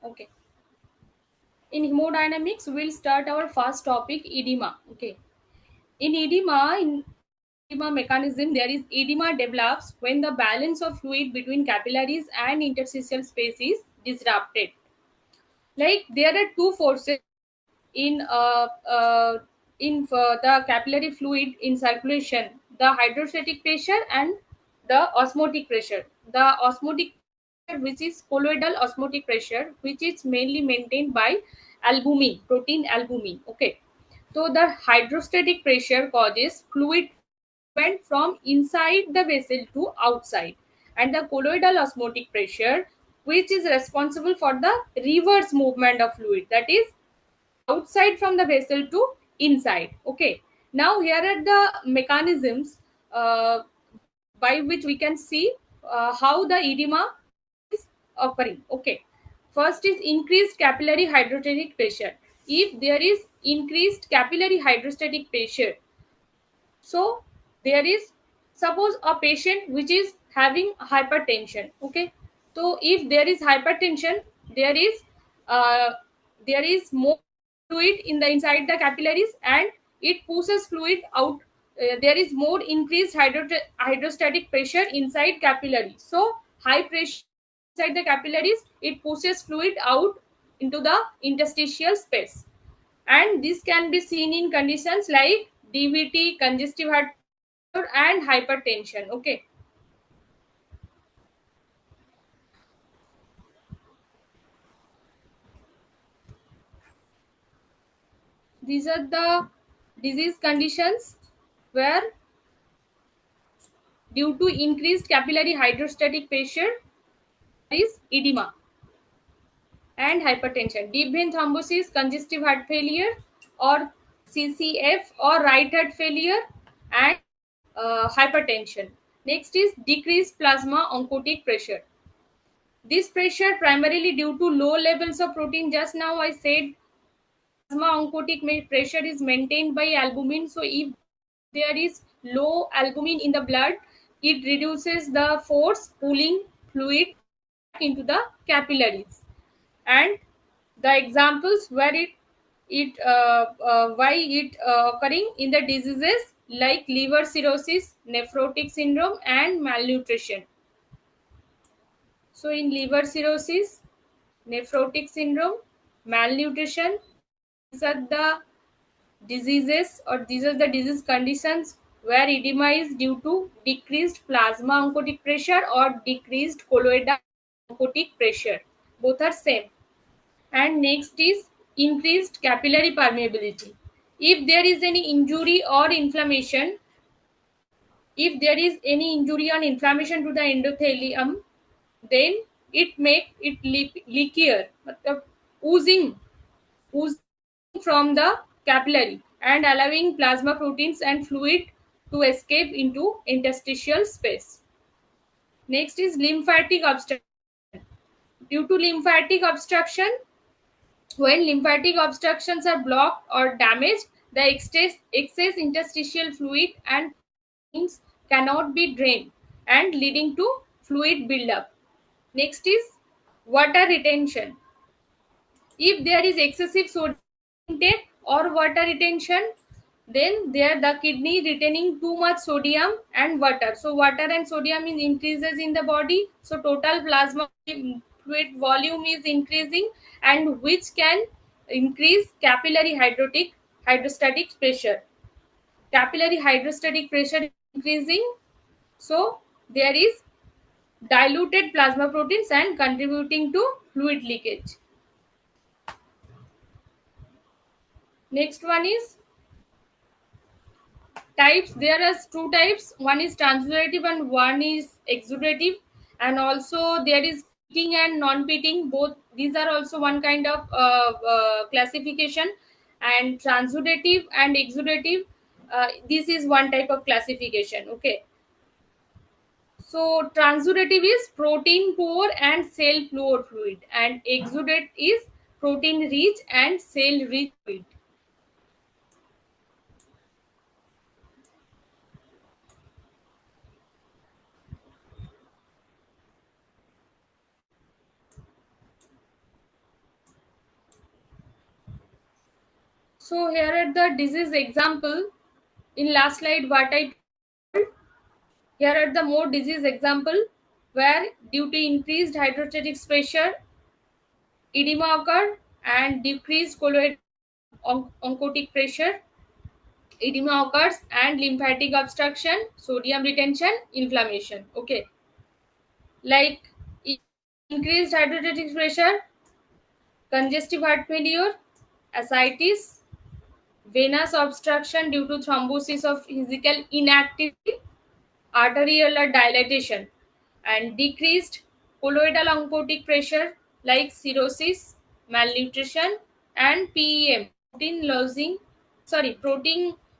Okay. In hemodynamics, we'll start our first topic, edema. Okay. In edema mechanism, there is edema develops when the balance of fluid between capillaries and interstitial space is disrupted. Like there are two forces in the capillary fluid in circulation: the hydrostatic pressure and the osmotic pressure. The osmotic pressure, which is colloidal osmotic pressure, which is mainly maintained by albumin, protein albumin. Okay, so the hydrostatic pressure causes fluid movement from inside the vessel to outside, and the colloidal osmotic pressure, which is responsible for the reverse movement of fluid, that is outside from the vessel to inside. Okay, now here are the mechanisms by which we can see how the edema is occurring. Okay, first is increased capillary hydrostatic pressure. If there is increased capillary hydrostatic pressure, so there is, suppose a patient which is having hypertension. Okay, so if there is hypertension, there is uh, there is more fluid in the inside the capillaries, and it pushes fluid out. There is more increased hydrostatic pressure inside capillaries, so high pressure inside the capillaries, it pushes fluid out into the interstitial space, and this can be seen in conditions like DVT, congestive heart failure, and hypertension. Okay, these are the disease conditions where, due to increased capillary hydrostatic pressure, there is edema and hypertension: deep vein thrombosis, congestive heart failure, or CCF, or right heart failure, and hypertension. Next is decreased plasma oncotic pressure. This pressure primarily due to low levels of protein. Just now I said plasma oncotic pressure is maintained by albumin. So if there is low albumin in the blood, it reduces the force pulling fluid into the capillaries. And the examples where why it occurring in the diseases like liver cirrhosis, nephrotic syndrome, and malnutrition. So in liver cirrhosis, nephrotic syndrome, malnutrition, these are the diseases, or these are the disease conditions where edema is due to decreased plasma oncotic pressure or decreased colloidal oncotic pressure. Both are same. And next is increased capillary permeability. If there is any injury or inflammation, if there is any injury or inflammation to the endothelium, then it make it leakier, matlab oozing from the capillary, and allowing plasma proteins and fluid to escape into interstitial space. Next is lymphatic obstruction. Due to lymphatic obstruction, when lymphatic obstructions are blocked or damaged, the excess interstitial fluid and proteins cannot be drained, and leading to fluid buildup. Next is water retention. If there is excessive sodium intake or water retention, then there the kidney retaining too much sodium and water. So water and sodium is increases in the body. So total plasma fluid volume is increasing, and which can increase capillary hydrostatic pressure. Capillary hydrostatic pressure is increasing, so there is diluted plasma proteins and contributing to fluid leakage. Next one is types. There are two types: one is transudative and one is exudative. And also there is pitting and non-pitting, both these are also one kind of classification. And transudative and exudative, this is one type of classification. Okay, so transudative is protein poor and cell poor fluid, and exudate is protein rich and cell rich fluid. So here are the disease example. In last slide what I told, here are the more disease example where due to increased hydrostatic pressure edema occur and decreased colloid oncotic pressure edema occurs and lymphatic obstruction sodium retention inflammation. Okay, like increased hydrostatic pressure, congestive heart failure, ascites, venous obstruction due to thrombosis of physical inactivity, arterial dilatation, and decreased colloidal oncotic pressure like cirrhosis, malnutrition, and PEM, protein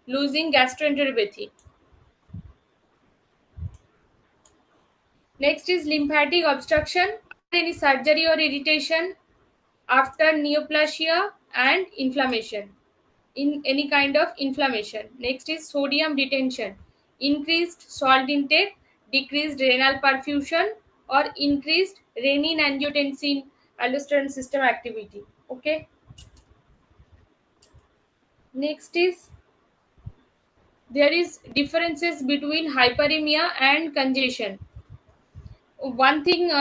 losing gastroenteropathy. Next is lymphatic obstruction, any surgery or irritation after neoplasia and inflammation. In any kind of inflammation. Next is sodium retention, increased salt intake, decreased renal perfusion, or increased renin angiotensin aldosterone system activity. Okay. Next is there is differences between hyperemia and congestion. One thing,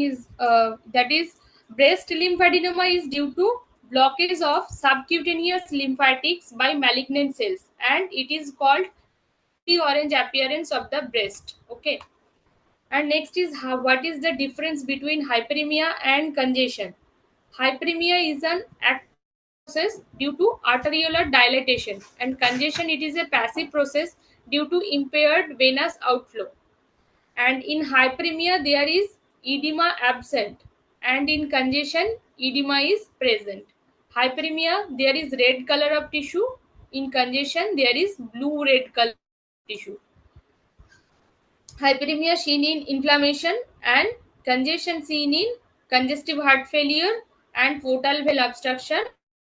is that is breast lymphadenoma is due to blockage of subcutaneous lymphatics by malignant cells, and it is called the orange appearance of the breast. Okay. And next is what is the difference between hyperemia and congestion. Hyperemia is an active process due to arteriolar dilatation, and congestion it is a passive process due to impaired venous outflow. And in hyperemia there is edema absent, and in congestion edema is present. Hyperemia there is red color of tissue, in congestion there is blue red color of tissue. Hyperemia seen in inflammation, and congestion seen in congestive heart failure and portal vein obstruction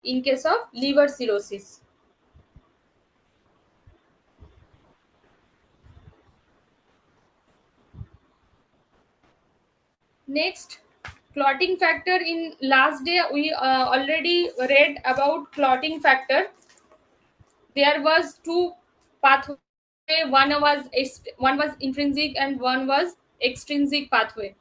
in case of liver cirrhosis. Next, clotting factor. In last day we already read about clotting factor. There was two pathway. One was intrinsic and one was extrinsic pathway.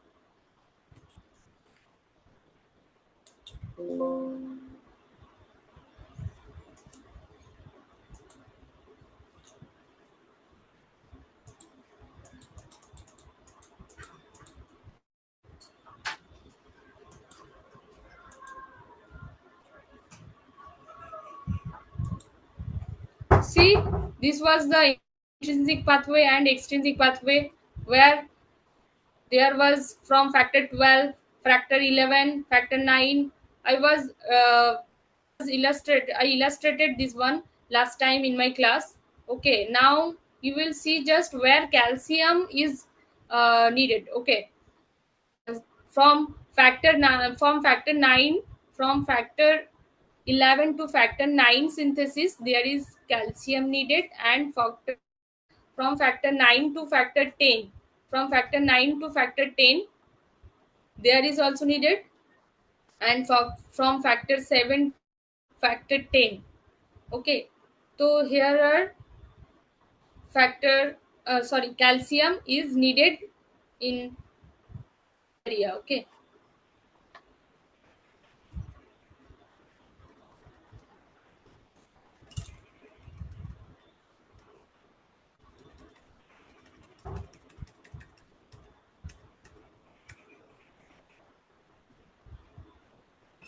See, this was the intrinsic pathway and extrinsic pathway, where there was from factor 12, factor 11, factor 9. I illustrated this one last time in my class. Okay, now you will see just where calcium is needed. Okay, from factor 9, from factor 11 to factor 9 synthesis there is calcium needed, and from factor 9 to factor 10, from factor 9 to factor 10 there is also needed, and from factor 7 factor 10. Okay, so here are calcium is needed in area. Okay.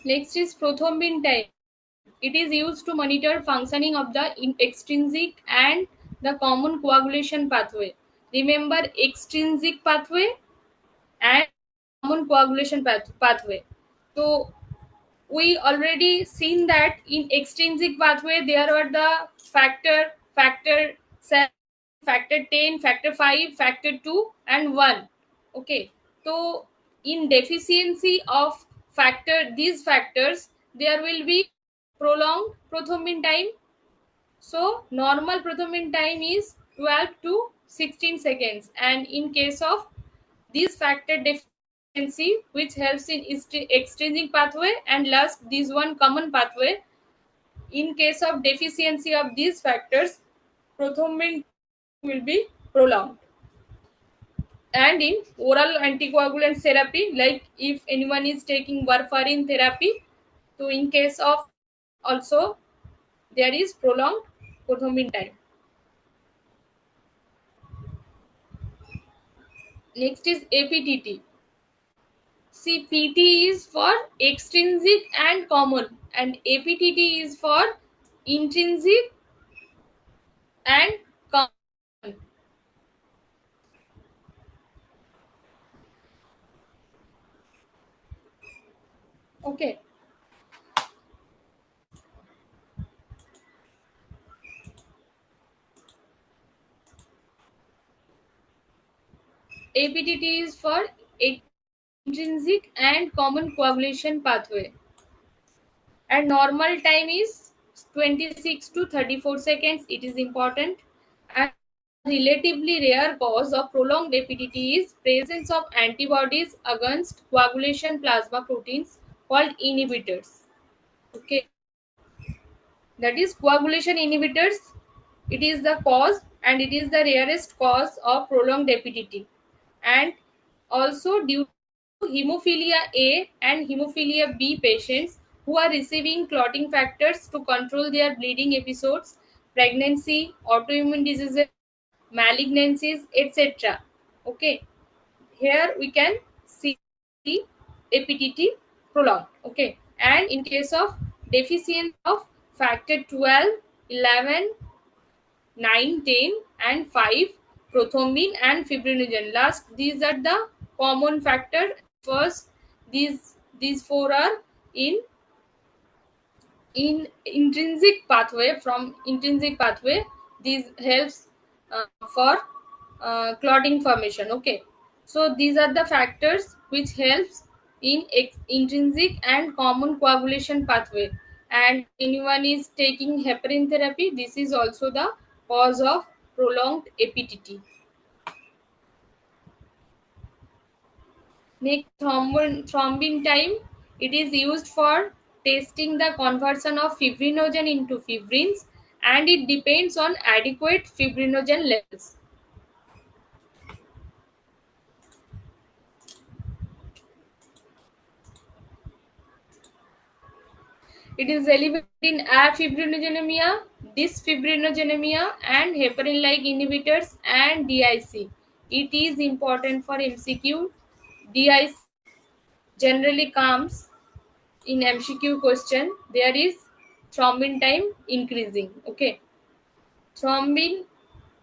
Next is prothrombin time. It is used to monitor functioning of the extrinsic and the common coagulation pathway. Remember extrinsic pathway and common coagulation pathway. So we already seen that in extrinsic pathway there are the factor 7, factor 10, factor 5, factor 2, and 1. Okay, so in deficiency of these factors there will be prolonged prothrombin time. So normal prothrombin time is 12 to 16 seconds, and in case of this factor deficiency which helps in extrinsic pathway and last this one common pathway, In case of deficiency of these factors, prothrombin will be prolonged. And in oral anticoagulant therapy, like if anyone is taking warfarin therapy, so in case of also there is prolonged prothrombin time. Next is APTT. See, PT is for extrinsic and common, and APTT is for intrinsic and common. Okay. APTT is for intrinsic and common coagulation pathway, and normal time is 26 to 34 seconds. It is important. And relatively rare cause of prolonged APTT is presence of antibodies against coagulation plasma proteins called inhibitors. Okay, that is coagulation inhibitors. It is the cause, and it is the rarest cause of prolonged APTT. And also due to hemophilia A and hemophilia B patients who are receiving clotting factors to control their bleeding episodes, pregnancy, autoimmune diseases, malignancies, etc. Okay, here we can see the APTT prolonged. Okay, and in case of deficiency of factor 12, 11, 9, 10, and 5, prothrombin and fibrinogen. Last, these are the common factor. First, these four are in intrinsic pathway. From intrinsic pathway, these helps for clotting formation. Okay, so these are the factors which helps in intrinsic and common coagulation pathway. And anyone is taking heparin therapy, this is also the cause of prolonged APTT. Next, thrombin time. It is used for testing the conversion of fibrinogen into fibrins, and it depends on adequate fibrinogen levels. It is elevated in afibrinogenemia, dysfibrinogenemia, and heparin-like inhibitors and DIC. It is important for MCQ. DIC generally comes in MCQ question. There is thrombin time increasing. Okay, thrombin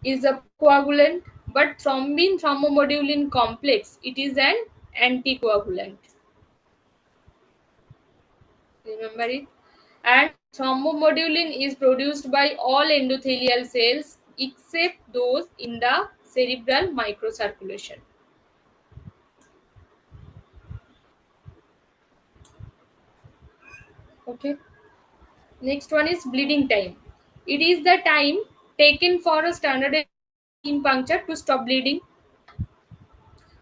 is a coagulant, but thrombin thrombomodulin complex. It is an anticoagulant. Remember it. And thrombomodulin is produced by all endothelial cells except those in the cerebral microcirculation. Okay. Next one is bleeding time. It is the time taken for a standard in puncture to stop bleeding.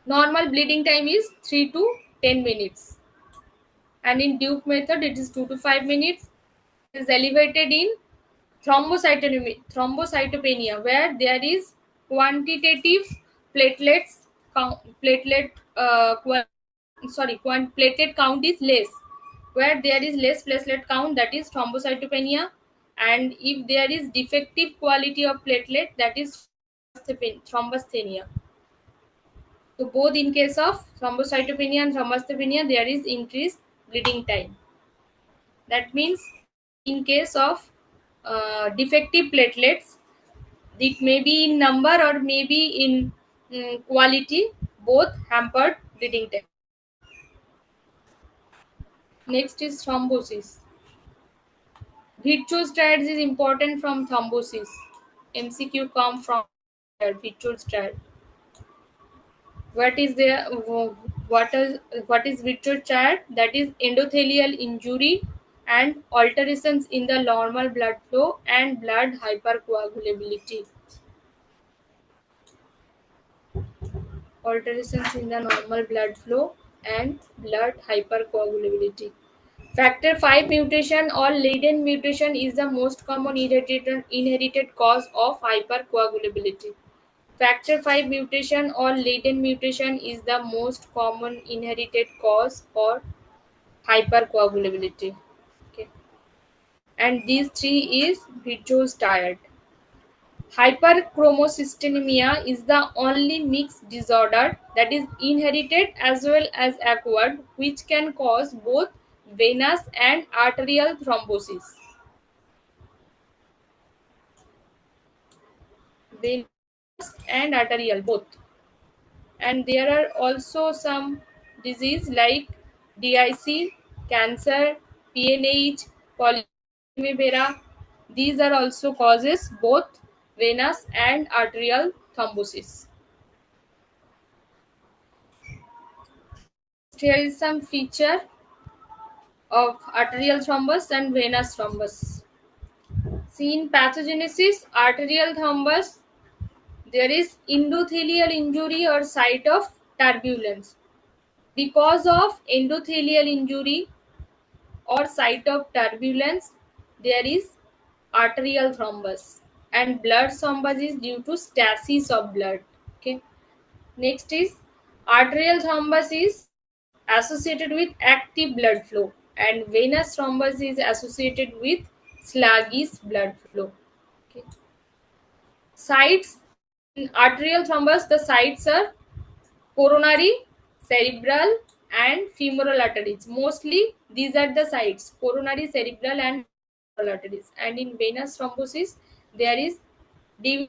Normal bleeding time is 3 to 10 minutes. And in Duke method, it is 2 to 5 minutes. It is elevated in thrombocytopenia, where there is quantitative platelets platelet platelet count is less. Where there is less platelet count, that is thrombocytopenia. And if there is defective quality of platelet, that is thrombocytopenia. So both in case of thrombocytopenia and thrombocytopenia, there is increased bleeding time. That means in case of defective platelets, it may be in number or maybe in quality, both hampered bleeding time. Next is thrombosis. Virchow striatum is important from thrombosis. MCQ come from Virchow striatum. What is there? What is Virchow striatum? That is endothelial injury and alterations in the normal blood flow and blood hypercoagulability. Alterations in the normal blood flow and blood hypercoagulability. Factor 5 mutation or Leiden mutation is the most common inherited cause of hypercoagulability. Factor 5 mutation or Leiden mutation is the most common inherited cause for hypercoagulability. Okay. And these three is Virchow's diet. Hyperchromocysteinemia is the only mixed disorder that is inherited as well as acquired, which can cause both venous and arterial thrombosis. Venous and arterial both. And there are also some disease like DIC, cancer, PNH, polycythemia vera. These are also causes both venous and arterial thrombosis. Here is some feature of arterial thrombus and venous thrombus. See, in pathogenesis, arterial thrombus, there is endothelial injury or site of turbulence. Because of endothelial injury or site of turbulence, there is arterial thrombus. And blood thrombus is due to stasis of blood. Okay. Next is arterial thrombus is associated with active blood flow, and venous thrombus is associated with sluggish blood flow. Okay. Sites in arterial thrombus, the sites are coronary, cerebral, and femoral arteries. Mostly these are the sites: coronary, cerebral, and femoral arteries. And in venous thrombosis, there is deep,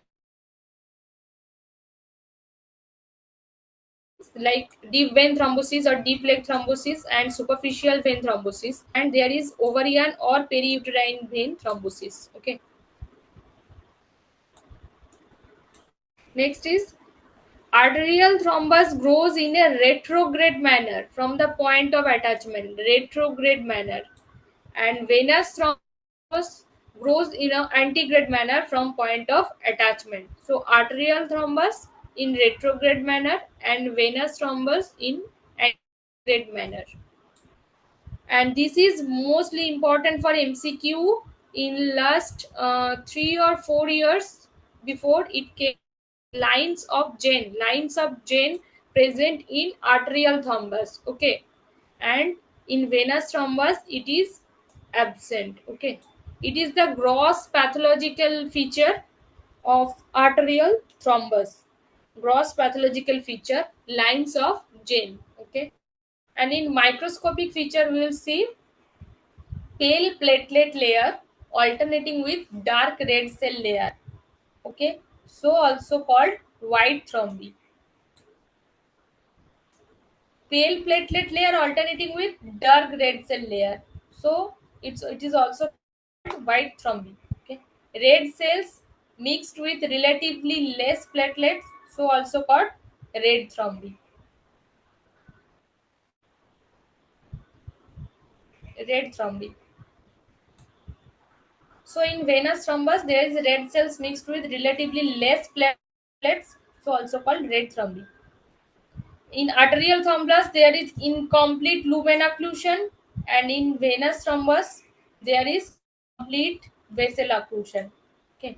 like deep vein thrombosis or deep leg thrombosis and superficial vein thrombosis, and there is ovarian or periuterine vein thrombosis. Okay. Next is arterial thrombus grows in a retrograde manner from the point of attachment, retrograde manner, and venous thrombus grows in an antegrade manner from point of attachment. So arterial thrombus in retrograde manner and venous thrombus in antegrade manner. And this is mostly important for MCQ in last 3 or 4 years. Before it came lines of Jane present in arterial thrombus. Okay. And in venous thrombus it is absent. Okay. It is the gross pathological feature of arterial thrombus. Gross pathological feature, lines of Jane. Okay. And in microscopic feature we will see pale platelet layer alternating with dark red cell layer. Okay. So also called white thrombi. Pale platelet layer alternating with dark red cell layer. So it is also white thrombi. Okay. Red cells mixed with relatively less platelets, so also called red thrombi. Red thrombi. So in venous thrombus, there is red cells mixed with relatively less platelets, so also called red thrombi. In arterial thrombus, there is incomplete lumen occlusion, and in venous thrombus, there is complete vessel occlusion. Okay.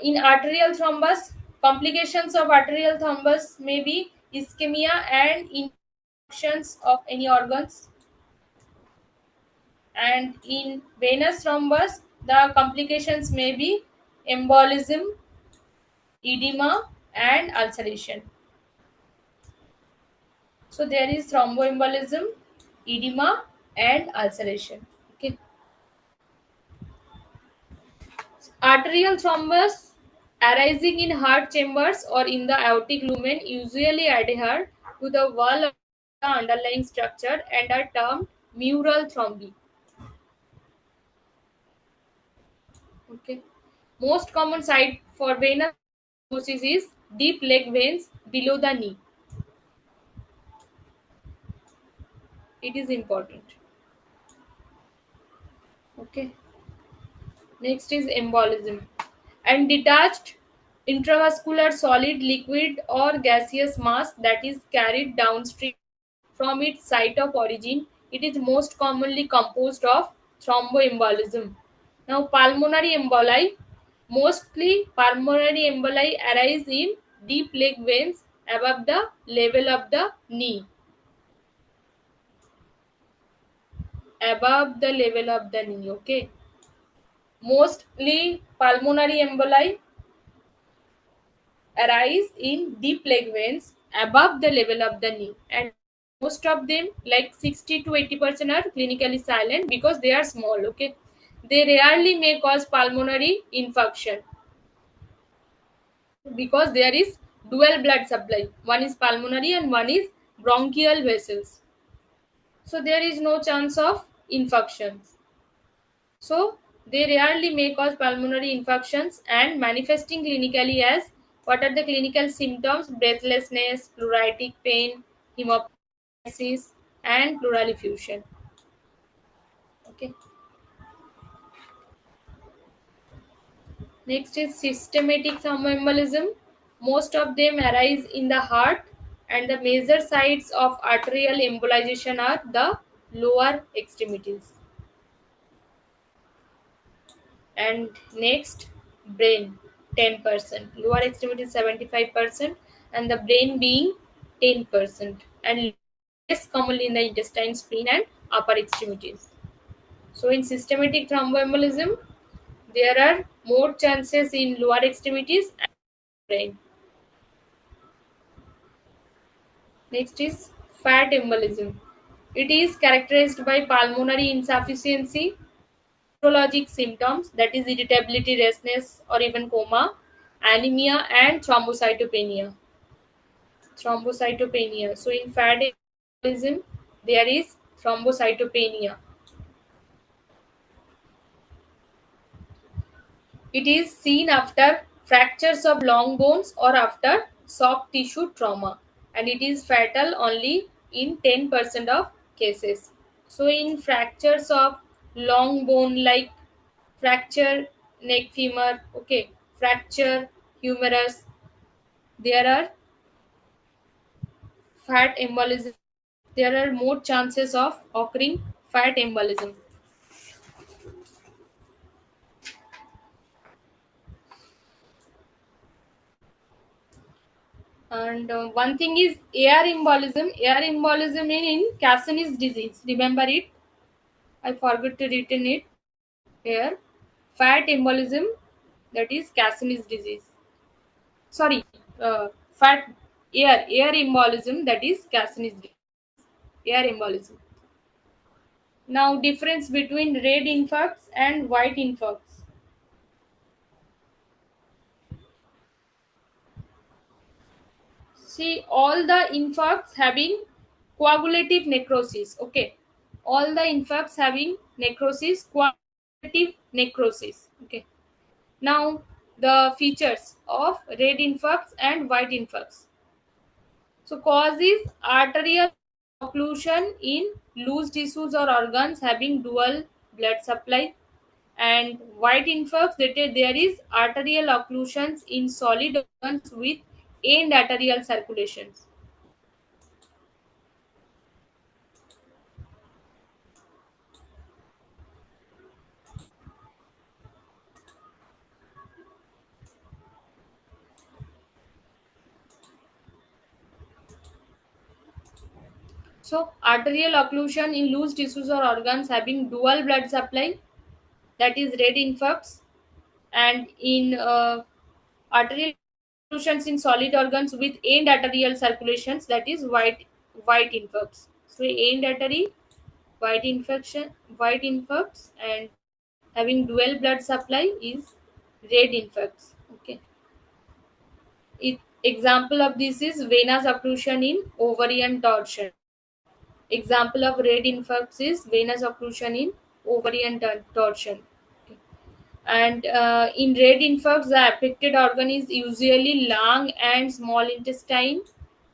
In arterial thrombus, complications of arterial thrombus may be ischemia and infections of any organs. And in venous thrombus, the complications may be embolism, edema, and ulceration. So there is thromboembolism, edema, and ulceration. Okay. Arterial thrombus arising in heart chambers or in the aortic lumen usually adhere to the wall of the underlying structure and are termed mural thrombi. Okay. Most common site for venous thrombosis is deep leg veins below the knee. It is important. Okay. Next is embolism. And detached intravascular solid, liquid, or gaseous mass that is carried downstream from its site of origin, It is most commonly composed of thromboembolism. Now, pulmonary emboli. Mostly pulmonary emboli arise in deep leg veins above the level of the knee. Above the level of the knee. Okay. Mostly pulmonary emboli arise in deep leg veins above the level of the knee, and most of them, like 60 to 80%, are clinically silent because they are small. Okay, they rarely may cause pulmonary infarction because there is dual blood supply. One is pulmonary and one is bronchial vessels, so there is no chance of infections. So they rarely may cause pulmonary infections and manifesting clinically as what are the clinical symptoms? Breathlessness, pleuritic pain, hemoptysis, and pleural effusion. Okay. Next is systematic thromboembolism. Most of them arise in the heart, and the major sites of arterial embolization are the lower extremities. And next, brain, 10%, lower extremity 75%, and the brain being 10%, and less commonly in the intestine, spleen, and upper extremities. So in systematic thromboembolism, there are more chances in lower extremities and brain. Next is fat embolism. It is characterized by pulmonary insufficiency, neurologic symptoms, that is irritability, restlessness, or even coma, anemia, and thrombocytopenia. Thrombocytopenia. So in fat embolism, there is thrombocytopenia. It is seen after fractures of long bones or after soft tissue trauma, and it is fatal only in 10% of cases. So in fractures of long bone, like fracture neck femur, okay, fracture humerus, there are fat embolism. There are more chances of occurring fat embolism. And one thing is air embolism. Air embolism in Cassini's disease. Remember it? I forgot to written it here. Fat embolism, that is Cassini's disease. Sorry, fat air embolism, that is Cassini's disease. Air embolism. Now, difference between red infarcts and white infarcts. See, all the infarcts having coagulative necrosis. Okay, all the infarcts having necrosis, coagulative necrosis. Okay. Now, the features of red infarcts and white infarcts. So, cause is arterial occlusion in loose tissues or organs having dual blood supply, and white infarcts, that is, there is arterial occlusions in solid organs with end arterial circulations. So, arterial occlusion in loose tissues or organs having dual blood supply, that is red infarcts, and in arterial occlusions in solid organs with end arterial circulations, that is white infarcts. So, end artery, white infection, white infarcts, and having dual blood supply is red infarcts. Okay. Example of this is venous occlusion in ovarian torsion. Example of red infarcts is venous occlusion in ovarian torsion. Okay. And in red infarcts, the affected organ is usually lung and small intestine.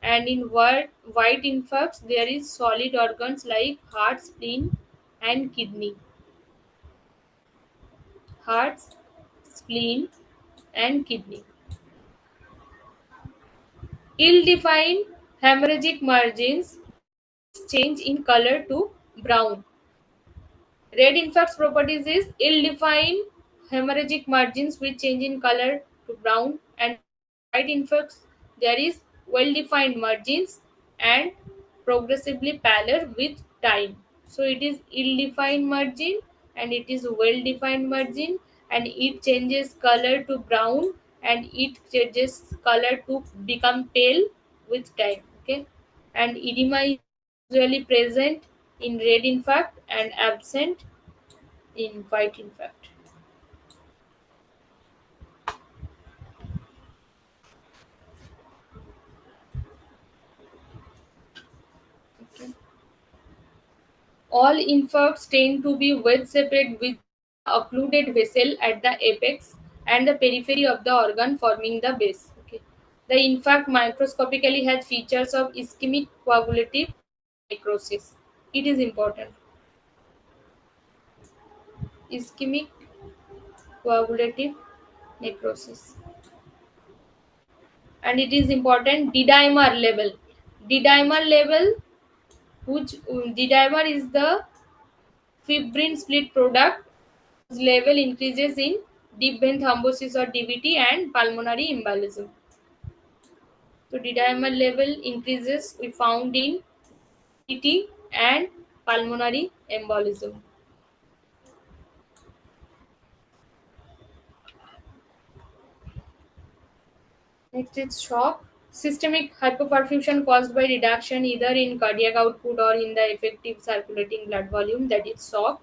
And in white infarcts, there is solid organs like heart, spleen, and kidney. Heart, spleen, and kidney. Ill-defined hemorrhagic margins change in color to brown. Red infect's properties is ill-defined hemorrhagic margins which change in color to brown, and white infects there is well-defined margins and progressively paler with time. So it is ill-defined margin and it is well-defined margin, and it changes color to brown and it changes color to become pale with time. Okay, and edema is usually present in red infarct and absent in white infarct. Okay. All infarcts tend to be well separated with occluded vessel at the apex and the periphery of the organ forming the base. Okay. The infarct microscopically has features of ischemic coagulative necrosis. It is important. Ischemic coagulative necrosis. And it is important D-dimer level. D-dimer level, which D-dimer is the fibrin split product whose level increases in deep vein thrombosis or DVT and pulmonary embolism. So D-dimer level increases we found in DVT and pulmonary embolism. Next is shock. Systemic hypoperfusion caused by reduction either in cardiac output or in the effective circulating blood volume, that is shock.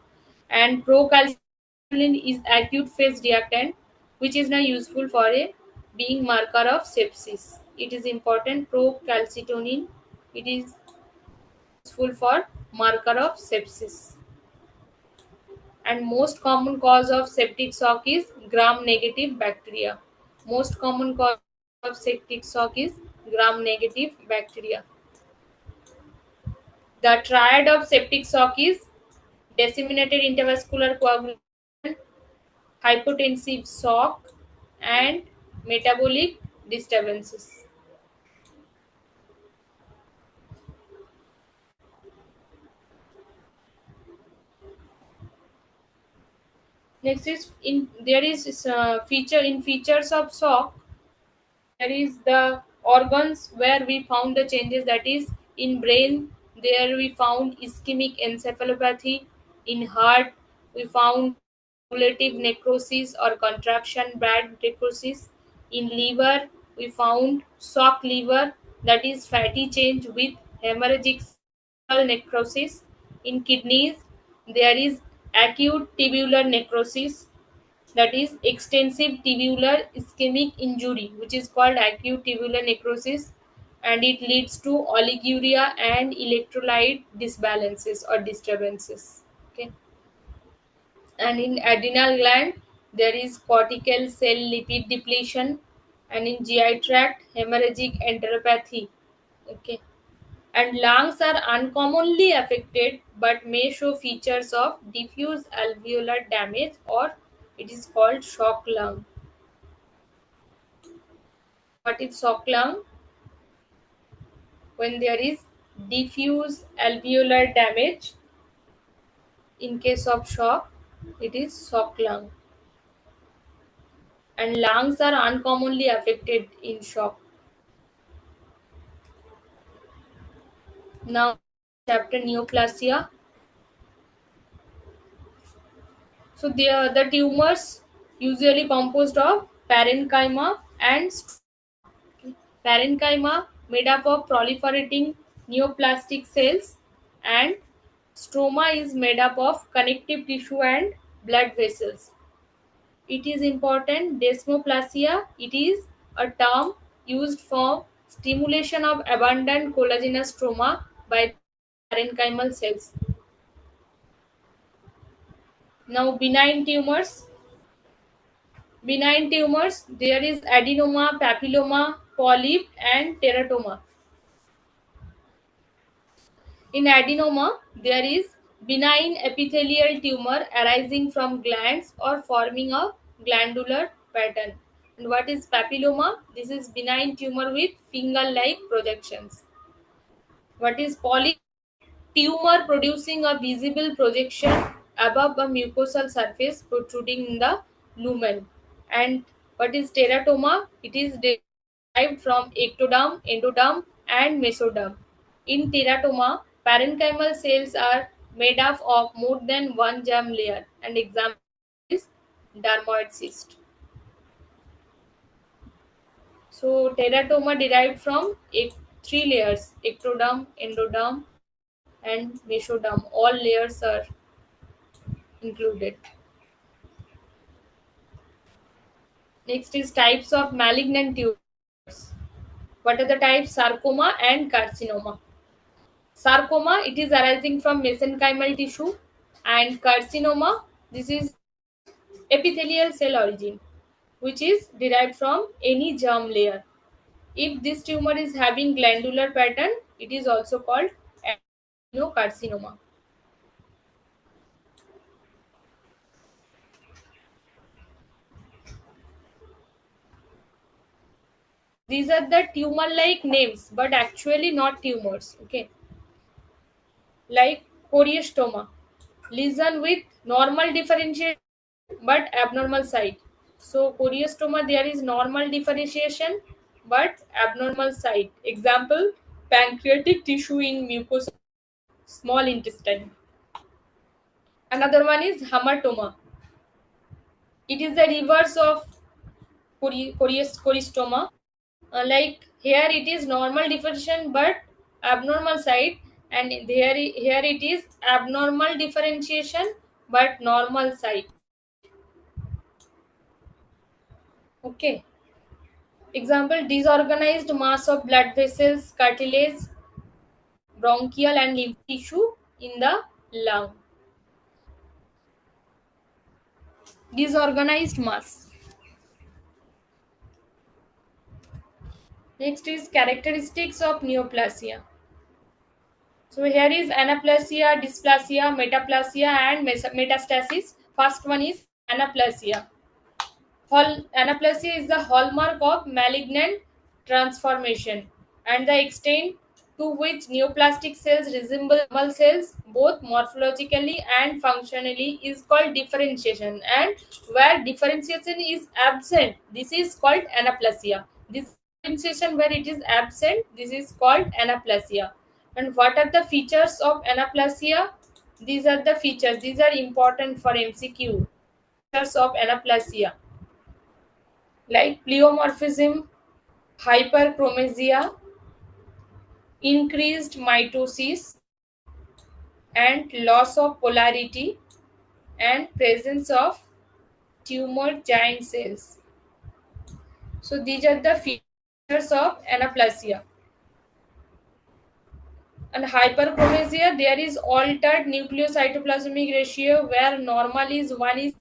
And procalcitonin is acute phase reactant, which is now useful for a being marker of sepsis. It is important procalcitonin. It is useful for marker of sepsis. And most common cause of septic shock is gram negative bacteria. Most common cause of septic shock is gram negative bacteria. The triad of septic shock is disseminated intravascular coagulation, hypotensive shock, and metabolic disturbances. Next is in there is feature in features of shock. There is the organs where we found the changes, that is in brain there we found ischemic encephalopathy. In heart we found cumulative necrosis or contraction bad necrosis. In liver we found shock liver, that is fatty change with hemorrhagic necrosis. In kidneys there is acute tubular necrosis, that is extensive tubular ischemic injury, which is called acute tubular necrosis, and it leads to oliguria and electrolyte disbalances or disturbances. Okay. And in adrenal gland there is cortical cell lipid depletion, and in GI tract hemorrhagic enteropathy. Okay. And lungs are uncommonly affected but may show features of diffuse alveolar damage, or it is called shock lung. What is shock lung? When there is diffuse alveolar damage in case of shock, it is shock lung. And lungs are uncommonly affected in shock. Now, chapter neoplasia. So, the tumors usually composed of parenchyma and parenchyma made up of proliferating neoplastic cells, and stroma is made up of connective tissue and blood vessels. It is important desmoplasia. It is a term used for stimulation of abundant collagenous stroma by parenchymal cells. Now benign tumors. Benign tumors there is adenoma, papilloma, polyp and teratoma. In adenoma, there is benign epithelial tumor arising from glands or forming a glandular pattern. And what is papilloma? This is benign tumor with finger-like projections. What is polyp? tumor producing a visible projection above a mucosal surface protruding in the lumen. And what is teratoma? It is derived from ectoderm, endoderm, and mesoderm. In teratoma, parenchymal cells are made up of more than one germ layer, and example is dermoid cyst. So teratoma derived from three layers: ectoderm, endoderm, and mesoderm. All layers are included. Next is types of malignant tumors. What are the types? Sarcoma and carcinoma. Sarcoma, it is arising from mesenchymal tissue, and carcinoma, this is epithelial cell origin, which is derived from any germ layer. If this tumor is having glandular pattern, it is also called adenocarcinoma. These are the tumor-like names, but actually not tumors. Okay, like choriostoma, lesion with normal differentiation but abnormal site. So choriostoma, there is normal differentiation but abnormal site. Example: pancreatic tissue in mucous small intestine. Another one is hamartoma. It is the reverse of choriostoma. Like here it is normal differentiation but abnormal site, and here it is abnormal differentiation but normal site. Okay. Example: disorganized mass of blood vessels, cartilage, bronchial and lymph tissue in the lung. Disorganized mass. Next is characteristics of neoplasia. So here is anaplasia, dysplasia, metaplasia, and metastasis. First one is anaplasia. Anaplasia is the hallmark of malignant transformation, and the extent to which neoplastic cells resemble normal cells, both morphologically and functionally, is called differentiation. And where differentiation is absent, this is called anaplasia. This differentiation where it is absent, this is called anaplasia. And what are the features of anaplasia? These are the features. These are important for MCQ. Features of anaplasia, like pleomorphism, hyperchromasia, increased mitosis, and loss of polarity, and presence of tumor giant cells. So these are the features of anaplasia. And hyperchromasia, there is altered nucleocytoplasmic ratio where normal is 1 is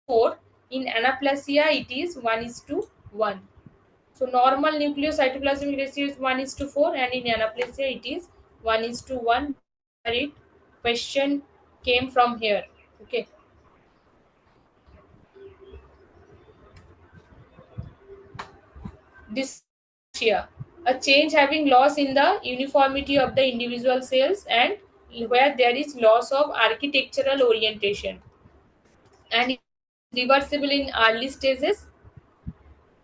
4. In anaplasia, it is 1 is to 1. So normal nucleocytoplasmic ratio is 1 is to 4, and in anaplasia it is 1 is to 1. It question came from here. Okay. Dysplasia, a change having loss in the uniformity of the individual cells, and where there is loss of architectural orientation, and reversible in early stages.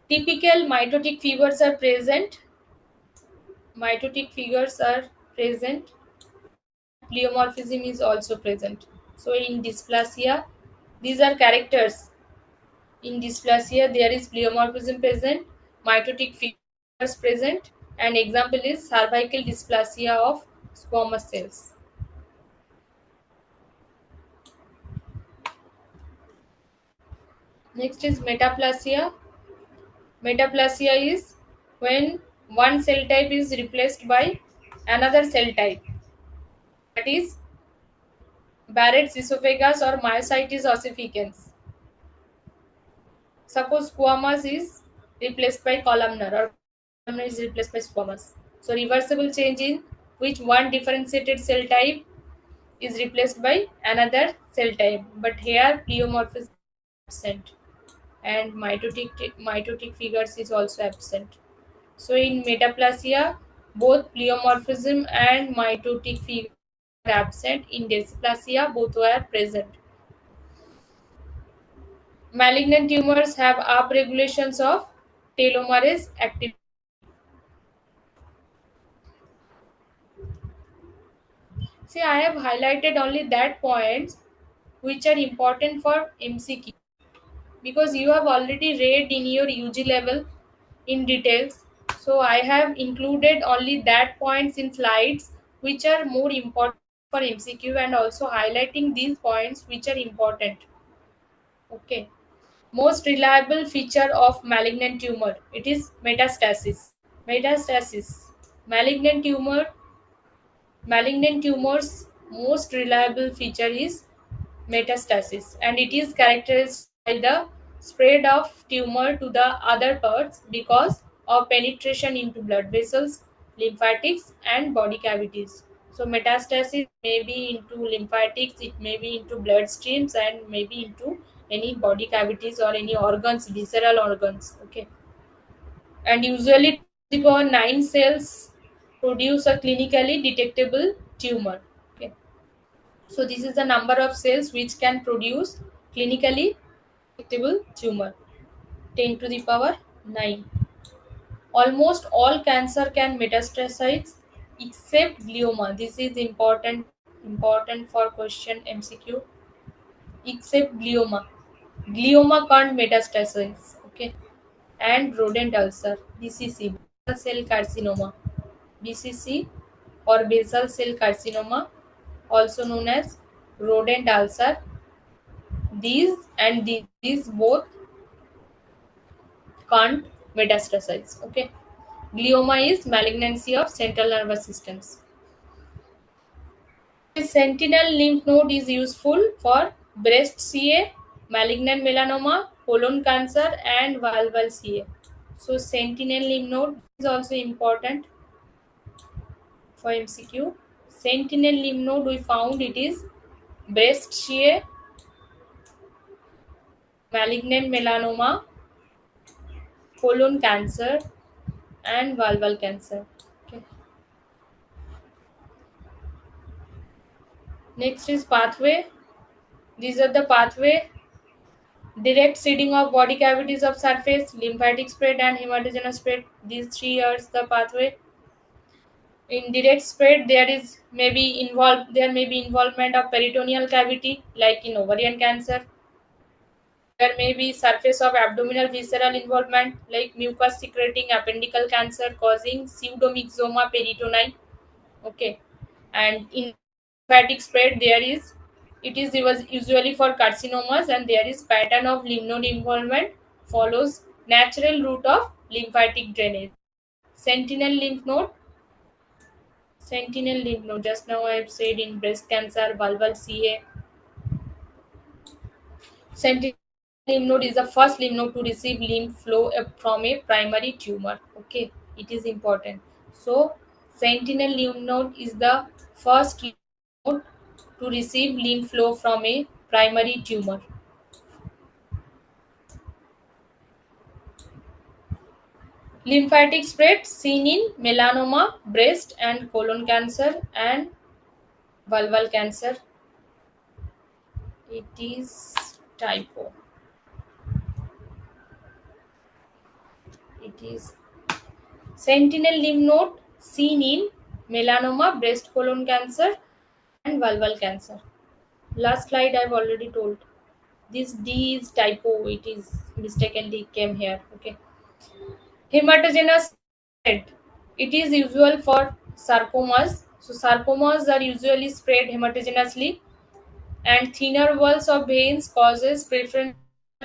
Typical mitotic figures are present. Mitotic figures are present. Pleomorphism is also present. So in dysplasia, these are characters. In dysplasia, there is pleomorphism present, mitotic figures present, and example is cervical dysplasia of squamous cells. Next is metaplasia. Metaplasia is when one cell type is replaced by another cell type. That is Barrett's esophagus or myositis ossificans. Suppose squamous is replaced by columnar, or columnar is replaced by squamous. So reversible change in which one differentiated cell type is replaced by another cell type. But here pleomorphism is absent, and mitotic figures is also absent. So in metaplasia, both pleomorphism and mitotic figures were absent. In dysplasia, both were present. Malignant tumors have upregulations of telomerase activity. See, I have highlighted only that points which are important for MCQ because you have already read in your UG level in details. So I have included only that points in slides which are more important for MCQ and also highlighting these points which are important. Okay. Most reliable feature of malignant tumor, it is metastasis. Metastasis. Malignant tumor Malignant tumors most reliable feature is metastasis, and it is characterized by the spread of tumor to the other parts because of penetration into blood vessels, lymphatics, and body cavities. So metastasis may be into lymphatics, it may be into blood streams, and maybe into any body cavities or any organs, visceral organs. Okay, and usually 9 cells produce a clinically detectable tumor. Okay, so this is the number of cells which can produce clinically detectable tumor. 10 to the power 9. Almost all cancer can metastasize except glioma. This is important for question MCQ. Except glioma. Glioma can't metastasize. Okay. And rodent ulcer. BCC. Basal cell carcinoma. BCC or basal cell carcinoma, also known as rodent ulcer. These both can't metastasize. Okay. Glioma is malignancy of central nervous systems. Sentinel lymph node is useful for breast CA, malignant melanoma, colon cancer, and vulval CA. So sentinel lymph node is also important for MCQ. Sentinel lymph node we found it is breast CA, malignant melanoma, colon cancer, and vulval cancer. Okay. Next is pathway. These are the pathway: direct seeding of body cavities of surface, lymphatic spread, and hematogenous spread. These three are the pathway. In direct spread, there may be involvement of peritoneal cavity, like in ovarian cancer. There may be surface of abdominal visceral involvement, like mucus secreting appendical cancer causing pseudomyxoma peritonei. Okay, and in lymphatic spread, it is usually for carcinomas, and there is pattern of lymph node involvement follows natural route of lymphatic drainage. Sentinel lymph node, sentinel lymph node. Just now I have said in breast cancer, vulval CA. Sentinel lymph node is the first lymph node to receive lymph flow from a primary tumor. Okay, it is important. So, sentinel lymph node is the first lymph node to receive lymph flow from a primary tumor. Lymphatic spread seen in melanoma, breast and colon cancer, and vulval cancer. It is typo. It is sentinel lymph node seen in melanoma, breast colon cancer, and vulval cancer. Last slide I've already told. This D is typo. It is mistakenly came here. Okay. Hematogenous spread. It is usual for sarcomas. So sarcomas are usually spread hematogenously, and thinner walls of veins causes preferential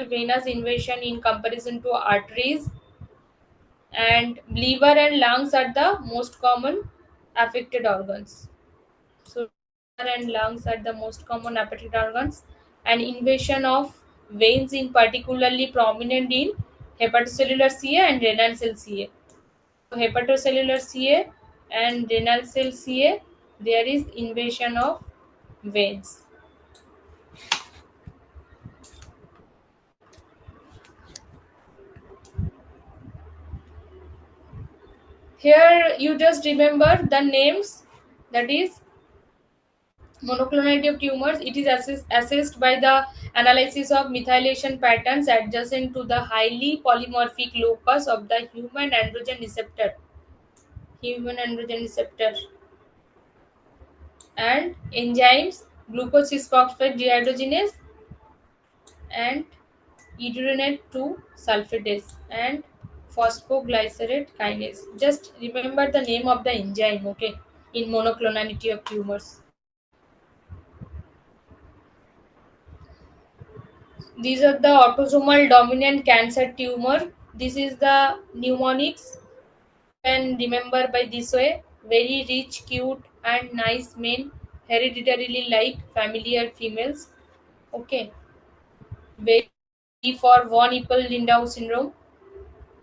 venous invasion in comparison to arteries, and liver and lungs are the most common affected organs. So liver and lungs are the most common affected organs, and invasion of veins in particularly prominent in hepatocellular CA and renal cell CA. So hepatocellular CA and renal cell CA, there is invasion of veins. Here you just remember the names, that is Monoclonality of tumors, it is assessed by the analysis of methylation patterns adjacent to the highly polymorphic locus of the human androgen receptor and enzymes glucose 6-phosphate dehydrogenase and iduronate 2 sulfatase and phosphoglycerate kinase. Just remember the name of the enzyme, okay, in monoclonality of tumors. These are the autosomal dominant cancer tumor. This is the pneumonics. Can remember by this way. Very rich, cute, and nice men, hereditarily like familiar females. Okay. Very for von Hippel-Lindau syndrome,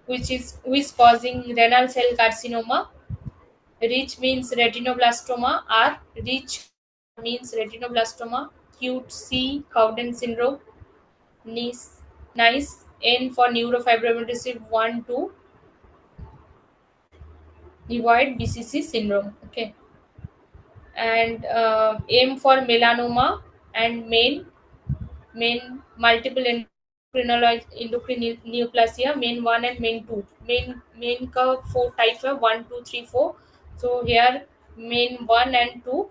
which is causing renal cell carcinoma. Rich means retinoblastoma. R rich means retinoblastoma. Cute C Cowden syndrome. Nice N for neurofibromatosis 1 2 nevoid BCC syndrome. Okay, and M for melanoma and main multiple endocrine neoplasia main 1 and main 2 main का 4 types है 1 2 3 4. So here main 1 and 2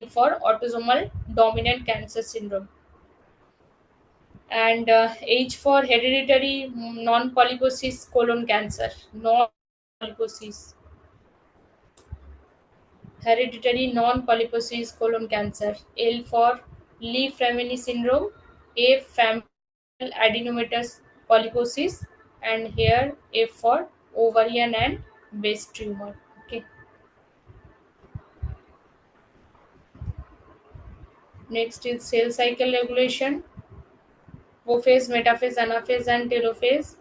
for autosomal dominant cancer syndrome. And H for hereditary non-polyposis colon cancer. Non-polyposis. Hereditary non-polyposis colon cancer. L for Lee-Fraumeni syndrome. A familial adenomatous polyposis. And here F for ovarian and breast tumor. Okay. Next is cell cycle regulation. Prophase, metaphase, anaphase, and telophase.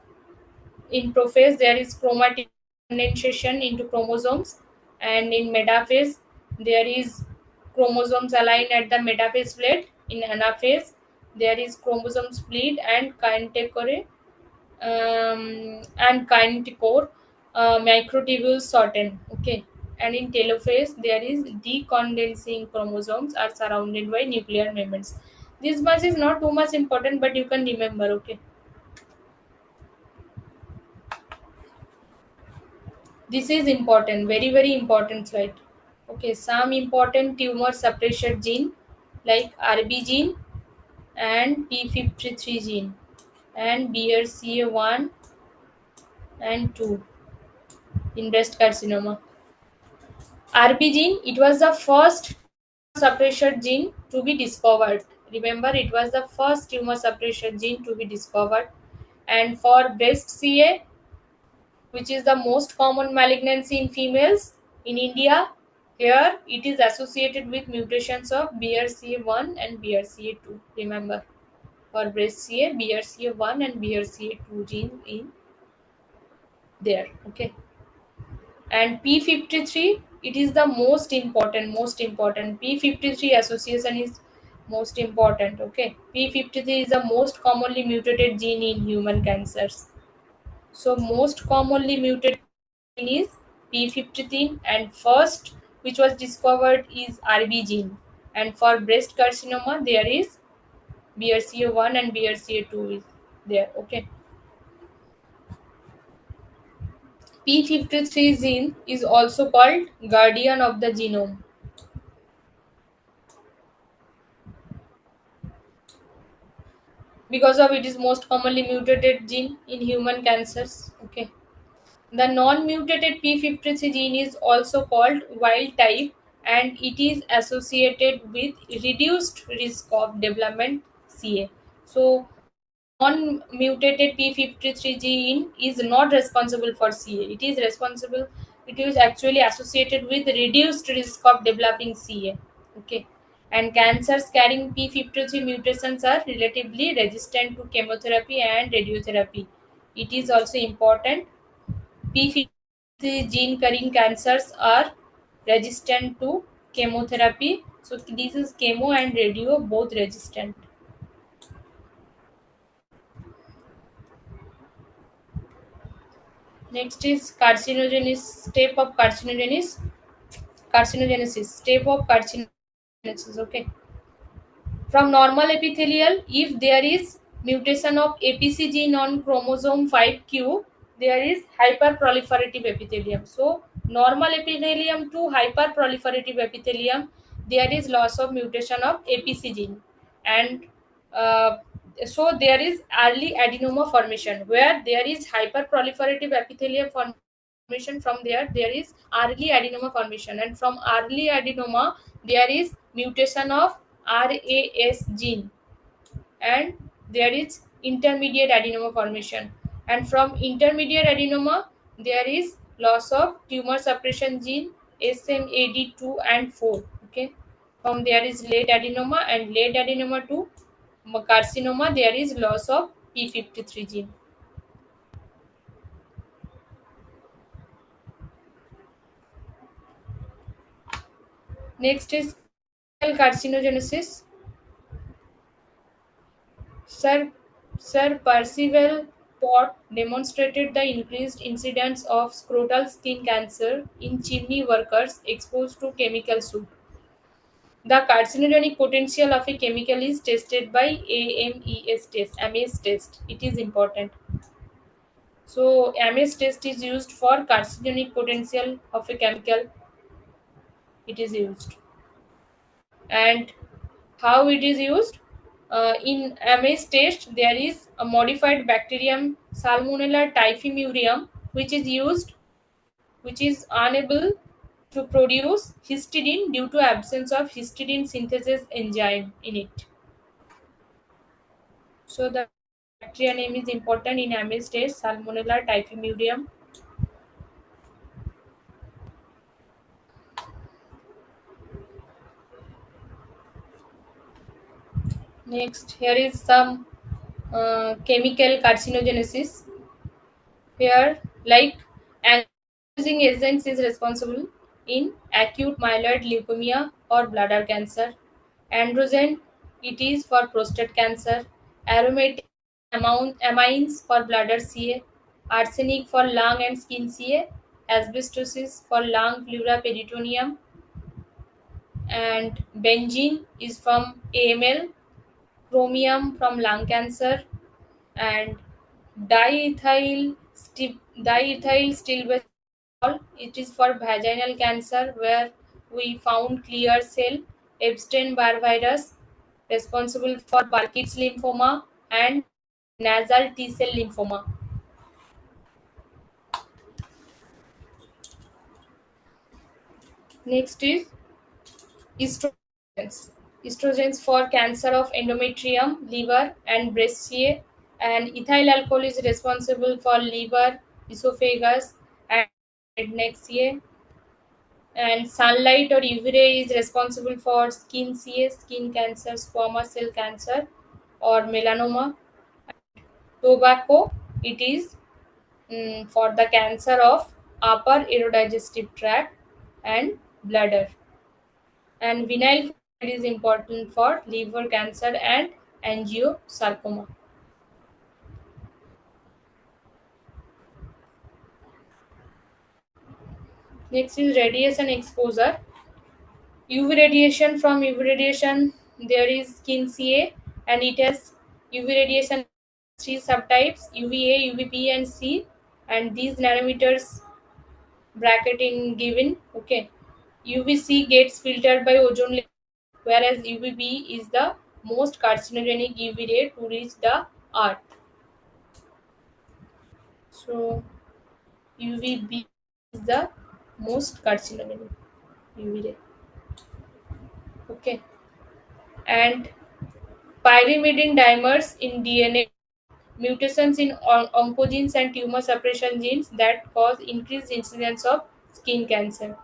In prophase, there is chromatic condensation into chromosomes, and in metaphase, there is chromosomes aligned at the metaphase plate. In anaphase, there is chromosome split and kinetochore microtubules shorten. Okay, and in telophase, there is decondensing chromosomes are surrounded by nuclear membranes. This much is not too much important, but you can remember. Okay. This is important, very very important slide. Okay, some important tumor suppressor gene like RB gene and P53 gene and BRCA1 and 2 in breast carcinoma. RB gene, it was the first suppressor gene to be discovered. Remember, it was the first tumor suppressor gene to be discovered. And for breast CA, which is the most common malignancy in females in India. Here, it is associated with mutations of BRCA1 and BRCA2. Remember, for breast CA, BRCA1 and BRCA2 gene in there. Okay, and P53, it is the most important. P53 association is most important. Okay, P53 is the most commonly mutated gene in human cancers. So most commonly mutated gene is P53 and first which was discovered is RB gene. And for breast carcinoma there is BRCA1 and BRCA2 is there. Okay. P53 gene is also called guardian of the genome because of it is most commonly mutated gene in human cancers. Okay. The non-mutated P53 gene is also called wild type and it is associated with reduced risk of development CA. So, non-mutated P53 gene is not responsible for CA. It is actually associated with reduced risk of developing CA. Okay. And cancers carrying P53 mutations are relatively resistant to chemotherapy and radiotherapy. It is also important P53 gene carrying cancers are resistant to chemotherapy. So this is chemo and radio both resistant. Next is carcinogenesis step of carcinogenesis. Step of carcinogenesis. Okay. From normal epithelial, if there is mutation of APC gene on chromosome 5q, there is hyperproliferative epithelium. So, normal epithelium to hyperproliferative epithelium, there is loss of mutation of APC gene. And uh, so, there is early adenoma formation. Where there is hyperproliferative epithelium formation, from there is early adenoma formation. And from early adenoma, there is mutation of RAS gene, and there is intermediate adenoma formation. And from intermediate adenoma, there is loss of tumor suppression gene SMAD2 and 4. Okay, from there is late adenoma, and late adenoma to carcinoma, there is loss of P53 gene. Next is carcinogenesis. Sir, Sir Percival Pott demonstrated the increased incidence of scrotal skin cancer in chimney workers exposed to chemical soot. The carcinogenic potential of a chemical is tested by AMES test. It is important. So, AMES test is used for carcinogenic potential of a chemical. It is used. And how it is used? In AMASE test, there is a modified bacterium Salmonella typhimurium, which is unable to produce histidine due to absence of histidine synthesis enzyme in it. So the bacteria name is important in AMASE test, Salmonella typhimurium. Next, here is some chemical carcinogenesis. Here, like agonizing agents is responsible in acute myeloid leukemia or bladder cancer. Androgen, it is for prostate cancer. Aromatic amines for bladder CA. Arsenic for lung and skin CA. Asbestosis for lung pleura peritoneum. And benzene is from AML. Chromium from lung cancer. And diethyl diethyl stilbene, it is for vaginal cancer, where we found clear cell Epstein-Barr virus responsible for Burkitt's lymphoma and nasal T-cell lymphoma. Next is estrogens. Estrogens for cancer of endometrium, liver, and breast CA. And ethyl alcohol is responsible for liver, esophagus, and head neck CA. And sunlight or UV ray is responsible for skin CA, skin cancer, squamous cell cancer, or melanoma. Tobacco, it is for the cancer of upper aerodigestive tract and bladder. And vinyl chloride is important for liver cancer and angiosarcoma. Next is radiation exposure. UV radiation, from UV radiation, there is skin CA, and it has UV radiation three subtypes: UVA, UVB, and C. And these nanometers bracketing given. Okay, UVC gets filtered by ozone layer, whereas UVB is the most carcinogenic UV ray to reach the earth. So UVB is the most carcinogenic UV ray. Okay, and pyrimidine dimers in DNA, mutations in oncogenes and tumor suppression genes that cause increased incidence of skin cancer.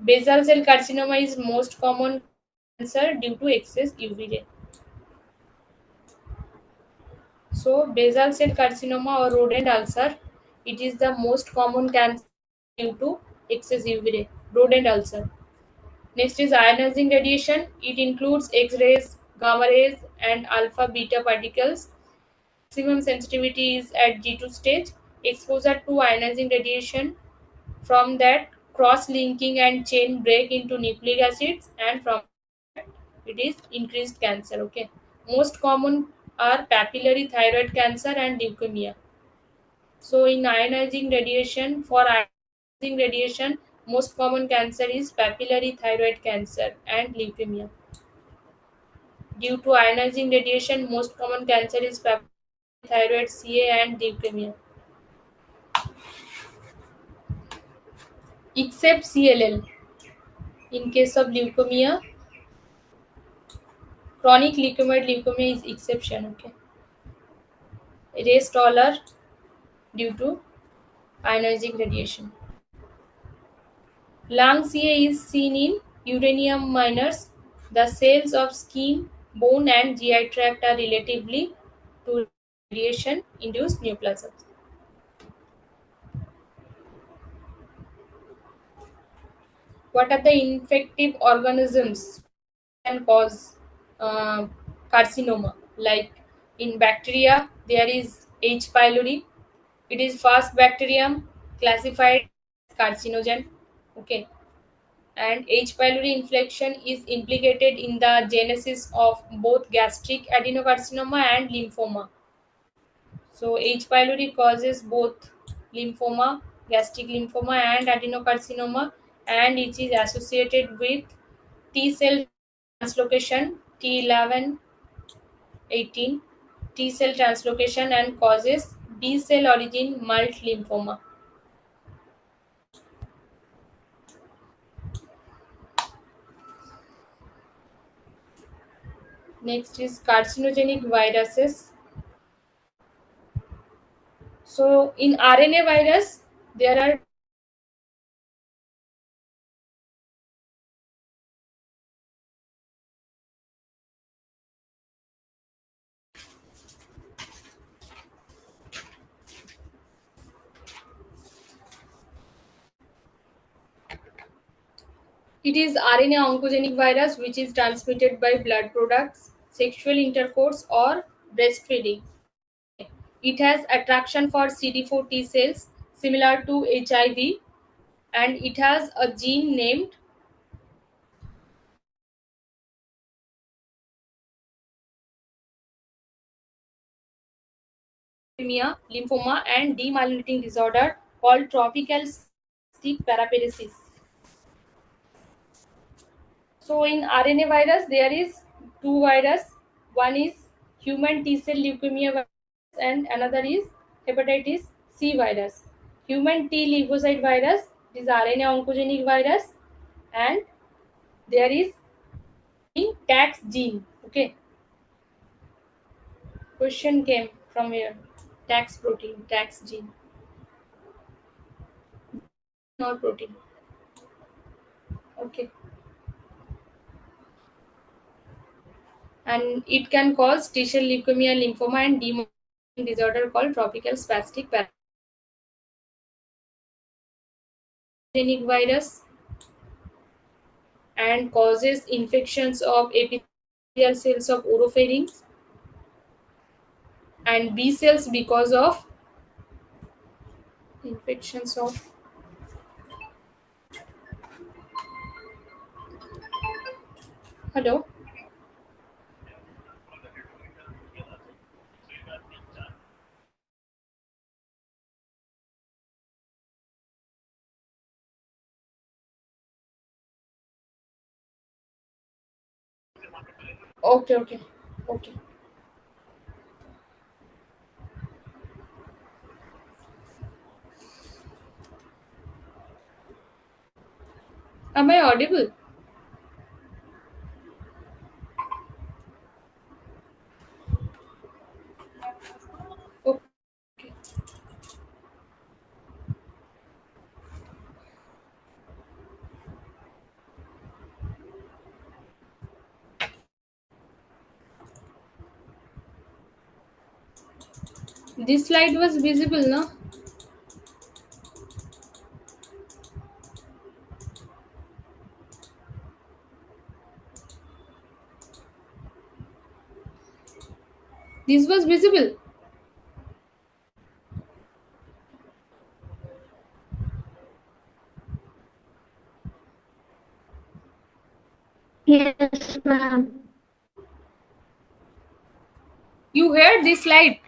Basal cell carcinoma is most common cancer due to excess UV ray. So, basal cell carcinoma or rodent ulcer, it is the most common cancer due to excess UV ray, rodent ulcer. Next is ionizing radiation. It includes X-rays, gamma rays, and alpha beta particles. Maximum sensitivity is at G2 stage. Exposure to ionizing radiation, from that cross-linking and chain break into nucleic acids, and from It is increased cancer. Okay. Most common are papillary thyroid cancer and leukemia. So in ionizing radiation, for ionizing radiation, most common cancer is papillary thyroid cancer and leukemia. Due to ionizing radiation, most common cancer is papillary thyroid CA and leukemia. Except CLL. In case of leukemia, chronic leukemia, leukemia is exception. Okay. Rest all are due to ionizing radiation. Lung CA is seen in uranium minors. The cells of skin, bone, and GI tract are relatively to radiation induced neoplasms. What are the infective organisms can cause uh, carcinoma? Like in bacteria, there is H. pylori. It is fast bacterium classified as carcinogen. Okay, and H. pylori infection is implicated in the genesis of both gastric adenocarcinoma and lymphoma. So H. pylori causes both lymphoma, gastric lymphoma, and adenocarcinoma, and it is associated with T cell translocation T11 18 T cell translocation and causes B cell origin malt lymphoma. Next is carcinogenic viruses. So in RNA virus, there are it is RNA oncogenic virus which is transmitted by blood products, sexual intercourse, or breastfeeding. It has attraction for CD4 T cells similar to HIV, and it has a gene named leukemia, lymphoma, and demyelinating disorder called tropical spastic paraparesis. So in RNA virus, there is two virus. One is human T cell leukemia virus, and another is hepatitis C virus. Human T lymphocyte virus is RNA oncogenic virus, and there is in tax gene. Okay, question came from here. Tax protein, tax gene, not protein. Okay, and it can cause T-cell leukemia, lymphoma, and demyelinating disorder called tropical spastic paragenic virus, and causes infections of epithelial cells of oropharynx and B cells because of infections of. Hello. Okay, okay, okay. Am I audible? Okay. This slide was visible, no? This was visible. Yes, ma'am. You heard this slide?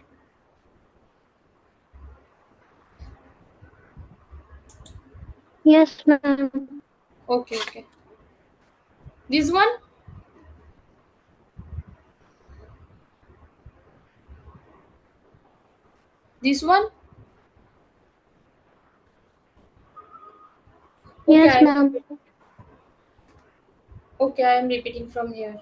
Yes, ma'am. Okay, okay. This one? This one? Okay, Yes, ma'am. I am repeating from here.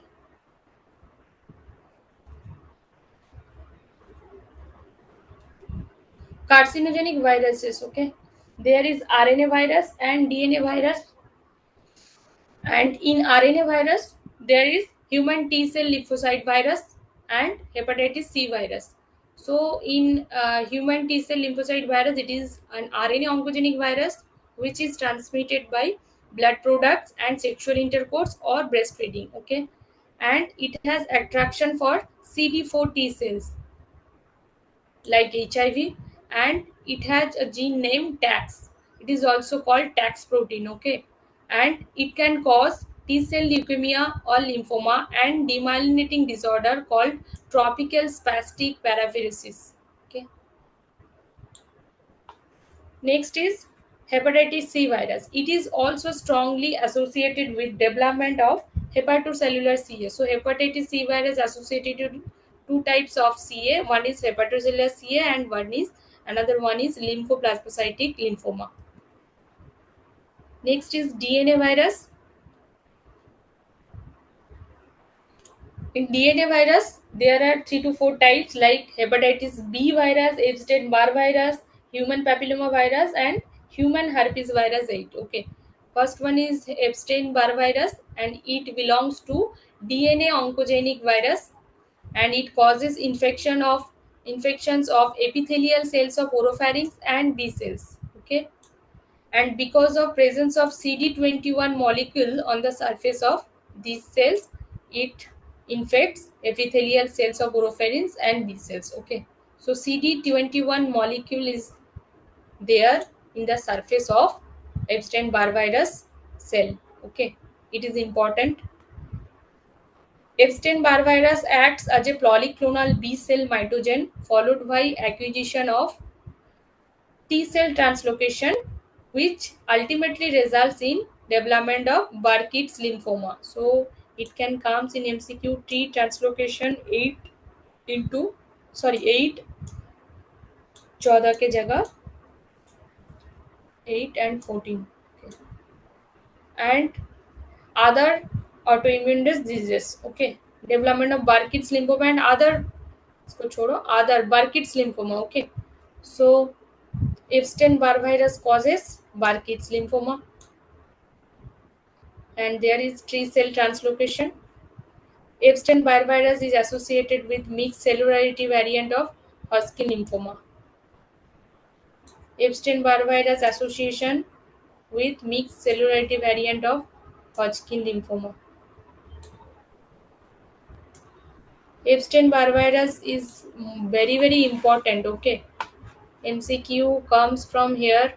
Carcinogenic viruses, okay? There is RNA virus and DNA virus. And in RNA virus, there is human T cell lymphocyte virus and hepatitis C virus. So, in human T cell lymphocyte virus, it is an RNA oncogenic virus which is transmitted by blood products and sexual intercourse or breastfeeding. Okay, and it has attraction for CD4 T cells like HIV, and it has a gene named TAX. It is also called TAX protein, okay? And it can cause T cell leukemia or lymphoma and demyelinating disorder called tropical spastic paraplegia. Okay. Next is hepatitis C virus. It is also strongly associated with development of hepatocellular CA. So hepatitis C virus associated with two types of CA. One is hepatocellular CA and another one is lymphoplasmacytic lymphoma. Next is DNA virus. In DNA virus, there are 3 to 4 types like hepatitis B virus, Epstein-Barr virus, human papilloma virus, and human herpes virus 8. Okay, first one is Epstein-Barr virus, and it belongs to DNA oncogenic virus, and it causes infections of epithelial cells of oropharynx and B cells. Okay, and because of presence of CD21 molecule on the surface of these cells, it infects epithelial cells of oropharynx and B cells. Okay, so CD21 molecule is there in the surface of Epstein-Barr virus cell. Okay, it is important. Epstein-Barr virus acts as a polyclonal B cell mitogen followed by acquisition of T cell translocation, which ultimately results in development of Burkitt's lymphoma. So it can comes in MCQ T translocation 8 into 8 14 के जगह 8 and 14. Okay. And other autoimmune diseases. Okay, development of Burkitt's lymphoma and other, इसको छोड़ो, other Burkitt's lymphoma. Okay, so Epstein-Barr virus causes Burkitt's lymphoma, and there is T cell translocation. Epstein-Barr virus is associated with mixed cellularity variant of Hodgkin lymphoma. Epstein-Barr virus association with mixed cellularity variant of Hodgkin lymphoma. Epstein-Barr virus is very important. Okay, MCQ comes from here.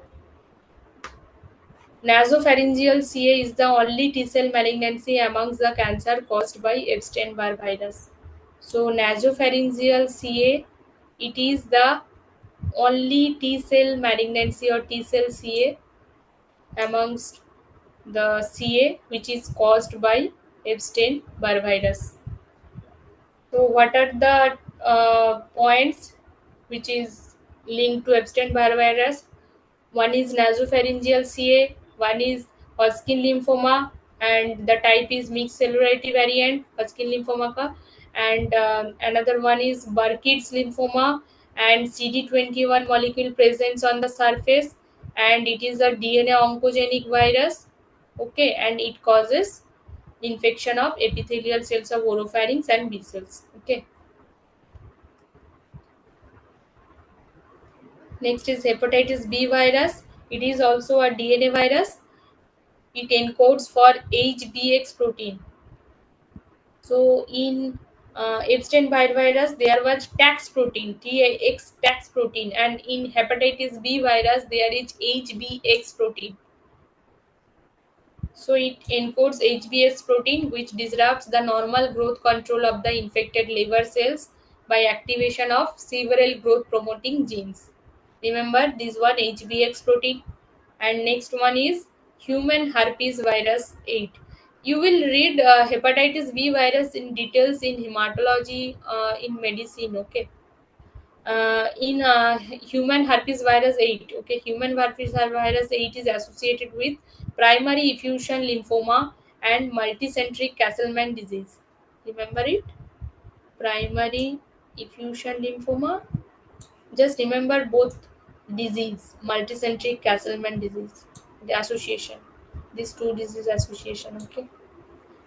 Nasopharyngeal CA is the only T cell malignancy amongst the cancer caused by Epstein-Barr virus. So nasopharyngeal CA, it is the only T cell malignancy or T cell CA amongst the CA which is caused by Epstein-Barr virus. So what are the points which is linked to Epstein-Barr virus? One is nasopharyngeal CA, one is Hodgkin lymphoma, and the type is mixed cellularity variant Hodgkin lymphoma ka, and another one is Burkitt's lymphoma and CD21 molecule presence on the surface, and it is a DNA oncogenic virus. Okay, and it causes infection of epithelial cells of oropharynx and B cells. Okay, next is hepatitis B virus. It is also a DNA virus. It encodes for HBX protein. So in Epstein-Barr virus, there was TAX protein, TAX TAX protein, and in hepatitis B virus, there is HBX protein. So it encodes HbS protein, which disrupts the normal growth control of the infected liver cells by activation of several growth promoting genes. Remember this one HbX protein. And next one is human herpes virus 8. You will read hepatitis B virus in details in hematology in medicine. Okay. In human herpes virus 8. Okay, human herpes virus 8 is associated with primary effusion lymphoma and multicentric Castleman disease. Remember it? Primary effusion lymphoma. Just remember both disease, multicentric Castleman disease, the association. These two disease association. Okay,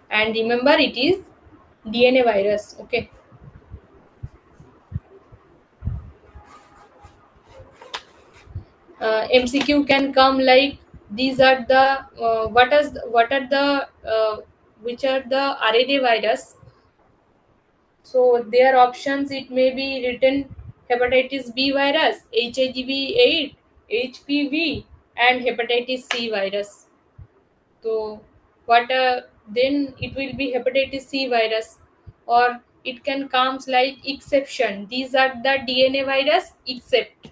and remember it is DNA virus. Okay. MCQ can come like these are the what are the which are the RNA virus. So their options it may be written hepatitis B virus, HIV/AIDS, HPV, and hepatitis C virus. So what then it will be hepatitis C virus, or it can comes like exception. These are the DNA virus except.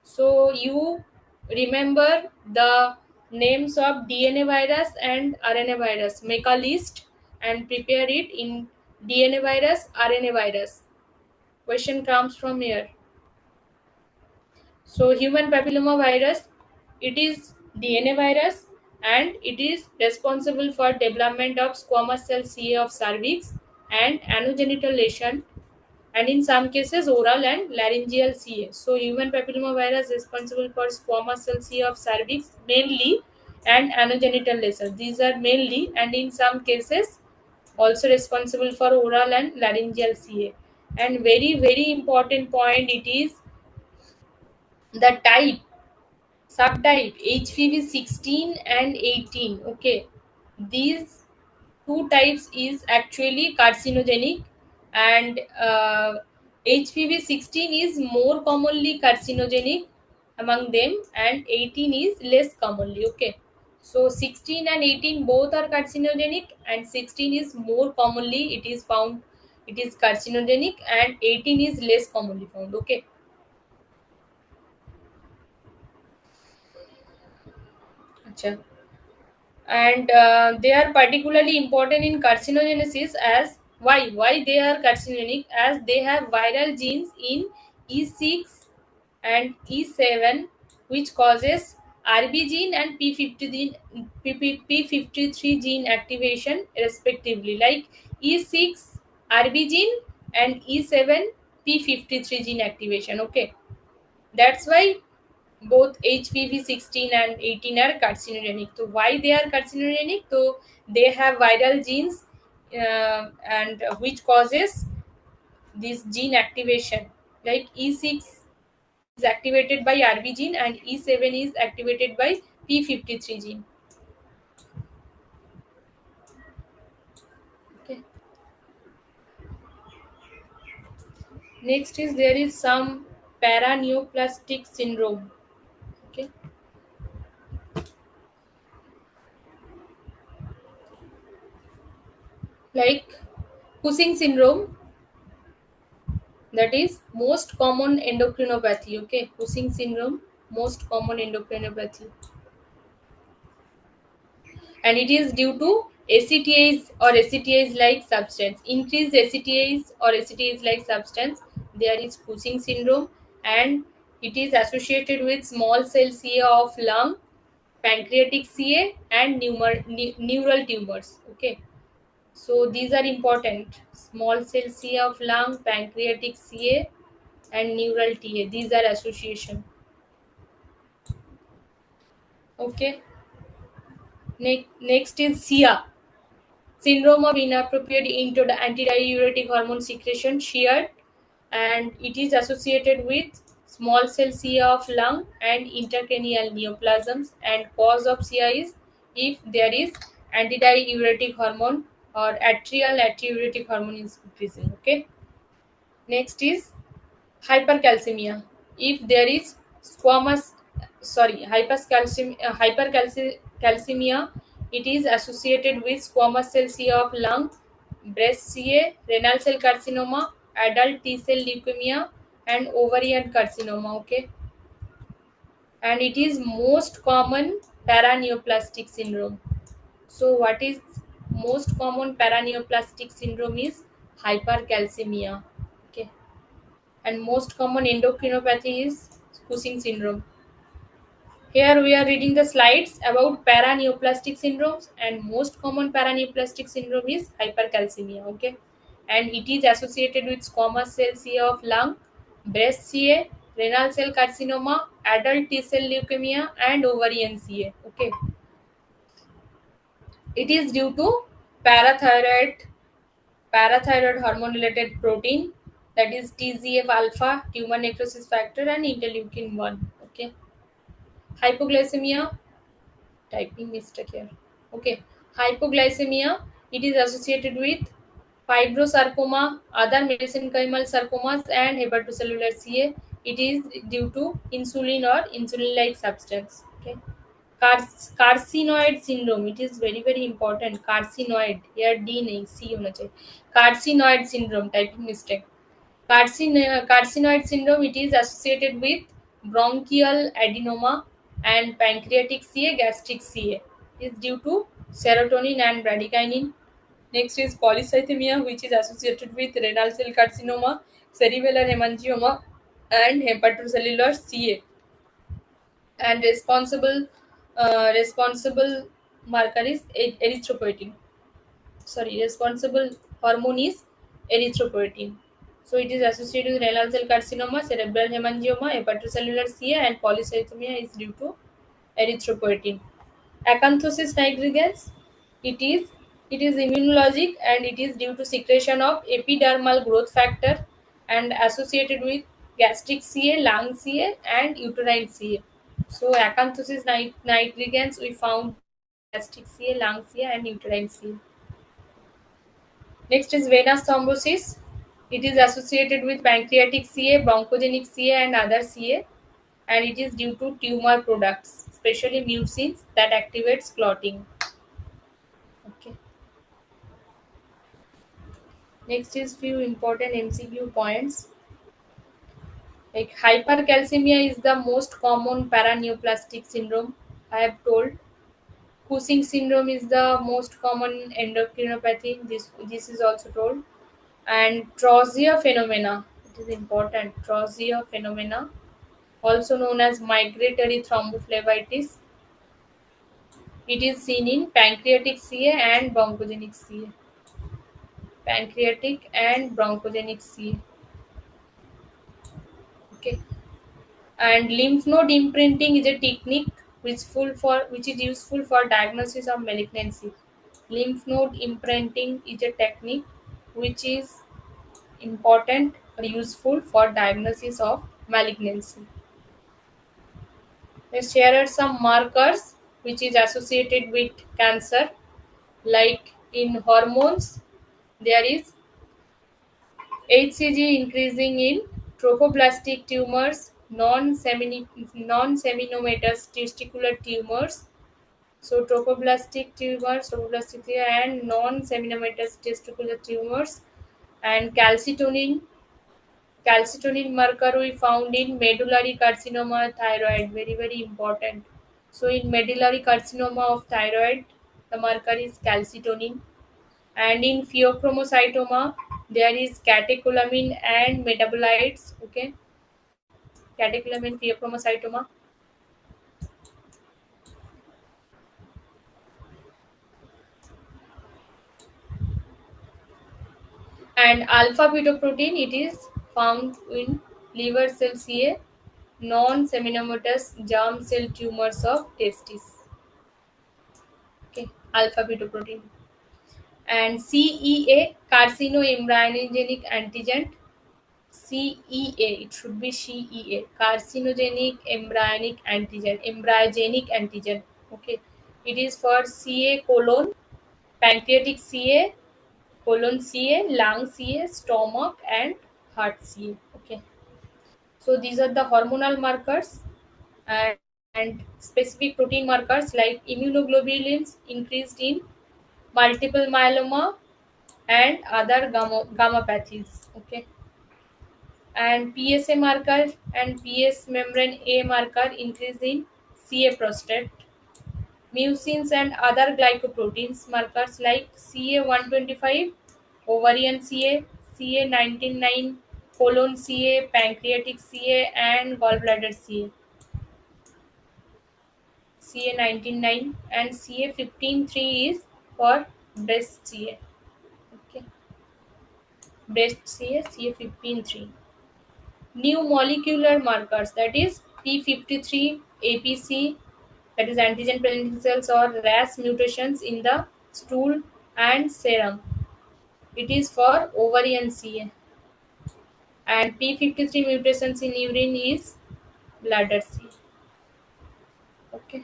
So you remember the names of DNA virus and RNA virus. Make a list and prepare it in DNA virus, RNA virus. Question comes from here. So human papilloma virus, it is DNA virus and it is responsible for development of squamous cell CA of cervix and anogenital lesion, and in some cases oral and laryngeal CA. So human papilloma virus responsible for squamous cell CA of cervix mainly and anogenital lesions. These are mainly, and in some cases also responsible for oral and laryngeal CA. And very important point it is the type, subtype HPV 16 and 18. Okay, these two types is actually carcinogenic, and HPV 16 is more commonly carcinogenic among them, and 18 is less commonly. Okay, so 16 and 18 both are carcinogenic, and 16 is more commonly it is found, it is carcinogenic, and 18 is less commonly found. Okay. Acha. And they are particularly important in carcinogenesis as why they are carcinogenic, as they have viral genes in E6 and E7 which causes RB gene and P50 gene, P53 gene activation respectively, like E6 RB gene and E7 P53 gene activation. Okay, that's why both HPV 16 and 18 are carcinogenic. So why they are carcinogenic? So they have viral genes and which causes this gene activation. Like E6 is activated by RB gene and E7 is activated by P53 gene. Okay. Next is there is some paraneoplastic syndrome. Okay, like Cushing syndrome, that is most common endocrinopathy. Okay, Cushing syndrome, most common endocrinopathy, and it is due to ACTAs or ACTAs like substance, increased ACTAs or ACTAs like substance. There is Cushing syndrome, and it is associated with small cell CA of lung, pancreatic CA, and neural tumors. Okay, so these are important: small cell CA of lung, pancreatic CA, and neural TA. These are association. Okay. Next is SIA, syndrome of inappropriate into the antidiuretic hormone secretion, SHIAD, and it is associated with small cell CA of lung and intracranial neoplasms. And cause of SIA is if there is antidiuretic hormone or atrial natriuretic hormone is increasing. Okay. Next is hypercalcemia, if there is squamous, sorry, hypercalcemia It is associated with squamous cell CA of lung, breast CA, renal cell carcinoma, adult T cell leukemia, and ovarian carcinoma. Okay, and it is most common paraneoplastic syndrome. So, what is most common paraneoplastic syndrome is hypercalcemia. Okay, and most common endocrinopathy is Cushing syndrome. Here we are reading the slides about paraneoplastic syndromes, and most common paraneoplastic syndrome is hypercalcemia. Okay, and it is associated with squamous cell CA of lung, breast CA, renal cell carcinoma, adult T cell leukemia, and ovarian CA. Okay, it is due to parathyroid parathyroid hormone related protein, that is TGF alpha, tumor necrosis factor, and interleukin 1. Okay, hypoglycemia, typing mistake here. Okay, hypoglycemia, it is associated with fibrosarcoma, other mesenchymal sarcomas, and hepatocellular CA. It is due to insulin or insulin like substance. Okay, carcinoid syndrome, it is very very important. Carcinoid, या D नहीं सी होना चाहिए. Carcinoid syndrome, typing mistake. Carcinoid syndrome, it is associated with bronchial adenoma and pancreatic CA, gastric CA. Is due to serotonin and bradykinin. Next is polycythemia, which is associated with renal cell carcinoma, cerebellar hemangioma, and hepatocellular CA. And responsible marker is erythropoietin. Sorry, responsible hormone is erythropoietin. So it is associated with renal cell carcinoma, cerebral hemangioma, hepatocellular CA, and polycythemia is due to erythropoietin. Acanthosis nigricans, it is it is immunologic, and it is due to secretion of epidermal growth factor and associated with gastric CA, lung CA, and uterine CA. So acanthosis nigricans we found gastric CA, lung CA, and uterine CA. Next is venous thrombosis. It is associated with pancreatic CA, bronchogenic CA, and other CA, and it is due to tumor products, especially mucins that activates clotting. Okay. Next is few important MCQ points. Like hypercalcemia is the most common paraneoplastic syndrome. I have told. Cushing syndrome is the most common endocrinopathy. This is also told. And Trosia phenomena. It is important. Trosia phenomena, also known as migratory thrombophlebitis. It is seen in pancreatic CA and bronchogenic CA. Pancreatic and bronchogenic CA. Okay. And lymph node imprinting is a technique which is useful for diagnosis of malignancy. Lymph node imprinting is a technique which is important or useful for diagnosis of malignancy. Let's share some markers which is associated with cancer. Like in hormones, there is HCG increasing in trophoblastic tumors, non-seminomatous testicular tumors. So trophoblastic tumor and non-seminomatous testicular tumors, and calcitonin marker we found in medullary carcinoma thyroid, very very important. So in medullary carcinoma of thyroid, the marker is calcitonin, and in pheochromocytoma there is catecholamine and metabolites. Okay, catecholamine pheochromocytoma. And alpha fetoprotein, it is found in liver cell CA, non-seminomatous germ cell tumors of testis. Okay, alpha fetoprotein. And CEA, carcinoembryogenic antigen. CEA, it should be CEA, carcinogenic embryogenic antigen. Okay, it is for CA colon, pancreatic CA, colon CA, lung CA, stomach, and heart CA. Okay, so these are the hormonal markers. And and specific protein markers like immunoglobulins increased in multiple myeloma and other gammopathies. Okay, and PSA marker and PS membrane A marker increase in CA prostate, mucins and other glycoproteins markers like CA125, ovarian CA, CA19-9, colon CA, pancreatic CA, and gallbladder CA. CA19-9 and CA15-3 is for breast CA. Okay, breast CA, CA15-3. New molecular markers, that is P53, APC, that is antigen presenting cells or RAS mutations in the stool and serum. It is for ovarian CA. And P53 mutations in urine is bladder CA. Okay.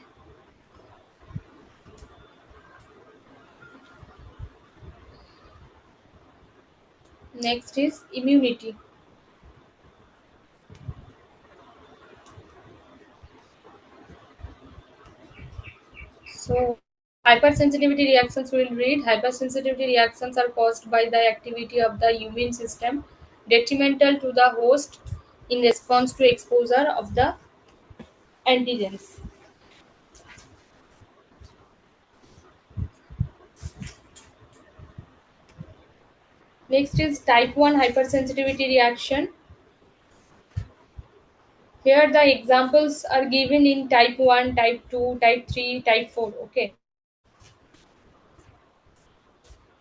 Next is immunity. So, hypersensitivity reactions we will read. Hypersensitivity reactions are caused by the activity of the immune system detrimental to the host in response to exposure of the antigens. Next is type 1 hypersensitivity reaction. Here the examples are given in type 1, type 2, type 3, type 4. Okay.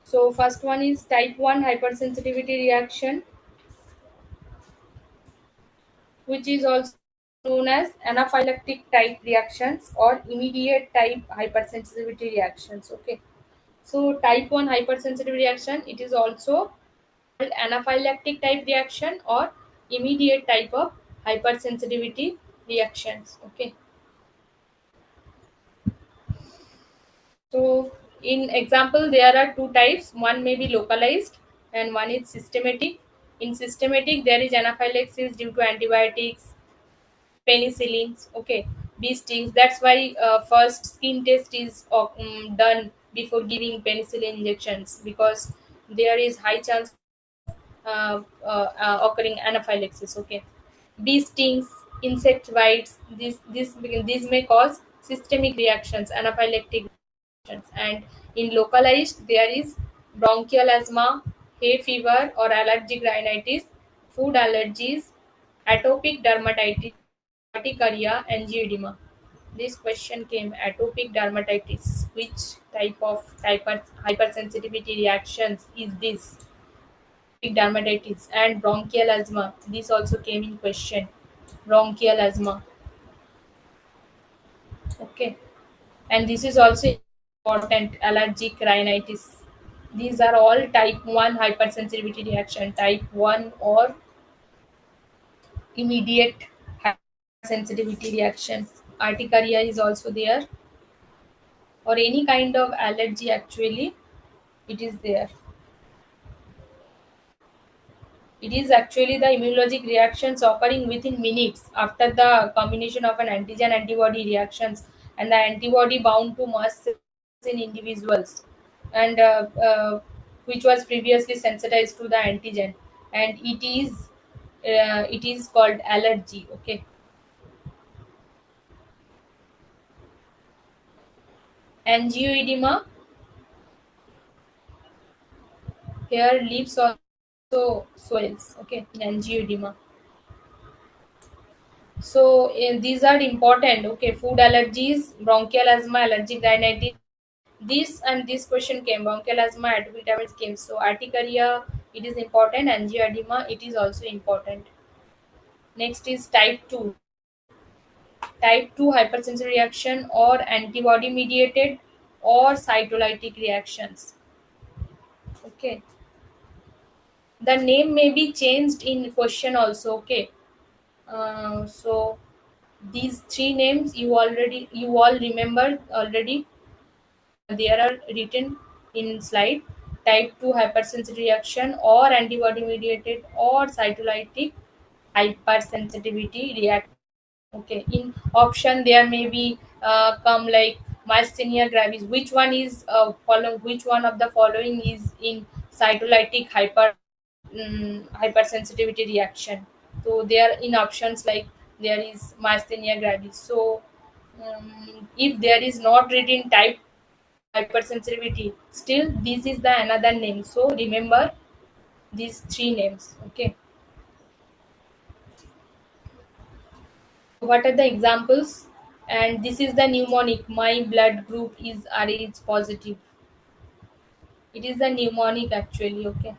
So first one is type 1 hypersensitivity reaction, which is also known as anaphylactic type reactions or immediate type hypersensitivity reactions. Okay. So type 1 hypersensitivity reaction, it is also called anaphylactic type reaction or immediate type of hypersensitivity reactions. Okay. So in example, there are two types. One may be localized and one is systematic. In systematic, there is anaphylaxis due to antibiotics, penicillins, okay, bee stings. That's why first skin test is done before giving penicillin injections because there is high chance occurring anaphylaxis. Okay, bee stings, insect bites. These may cause systemic reactions, anaphylactic reactions, and in localized there is bronchial asthma, hay fever or allergic rhinitis, food allergies, atopic dermatitis, urticaria, angioedema. This question came atopic dermatitis. Which type of hypersensitivity reactions is this? Atopic dermatitis and bronchial asthma. This also came in question. Bronchial asthma. Okay. And this is also important allergic rhinitis. These are all type 1 hypersensitivity reaction, type 1 or immediate hypersensitivity reaction. Urticaria is also there, or any kind of allergy actually, it is there. It is actually the immunologic reactions occurring within minutes after the combination of an antigen antibody reactions and the antibody bound to mast cells in individuals and which was previously sensitized to the antigen, and it is called allergy. Okay, angioedema, here leaves also swells. Okay, in angioedema. So these are important. Okay, food allergies, bronchial asthma, allergic rhinitis. This and this question came. Bronchial asthma, atopic dermatitis came. So urticaria, it is important. Angioedema, it is also important. Next is type 2. Type 2 hypersensitivity reaction or antibody mediated or cytolytic reactions. Okay. The name may be changed in question also. Okay. So these three names you all remember already. They are written in slide. Type 2 hypersensitivity reaction or antibody mediated or cytolytic hypersensitivity reaction. Okay, in option there may be come like myasthenia gravis. Which one is follow? Which one of the following is in cytolytic hypersensitivity reaction? So they are in options like there is myasthenia gravis. So if there is not written type hypersensitivity, still this is the another name. So remember these three names. Okay. What are the examples? And this is the mnemonic. My blood group is Rh positive. It is the mnemonic actually. Okay.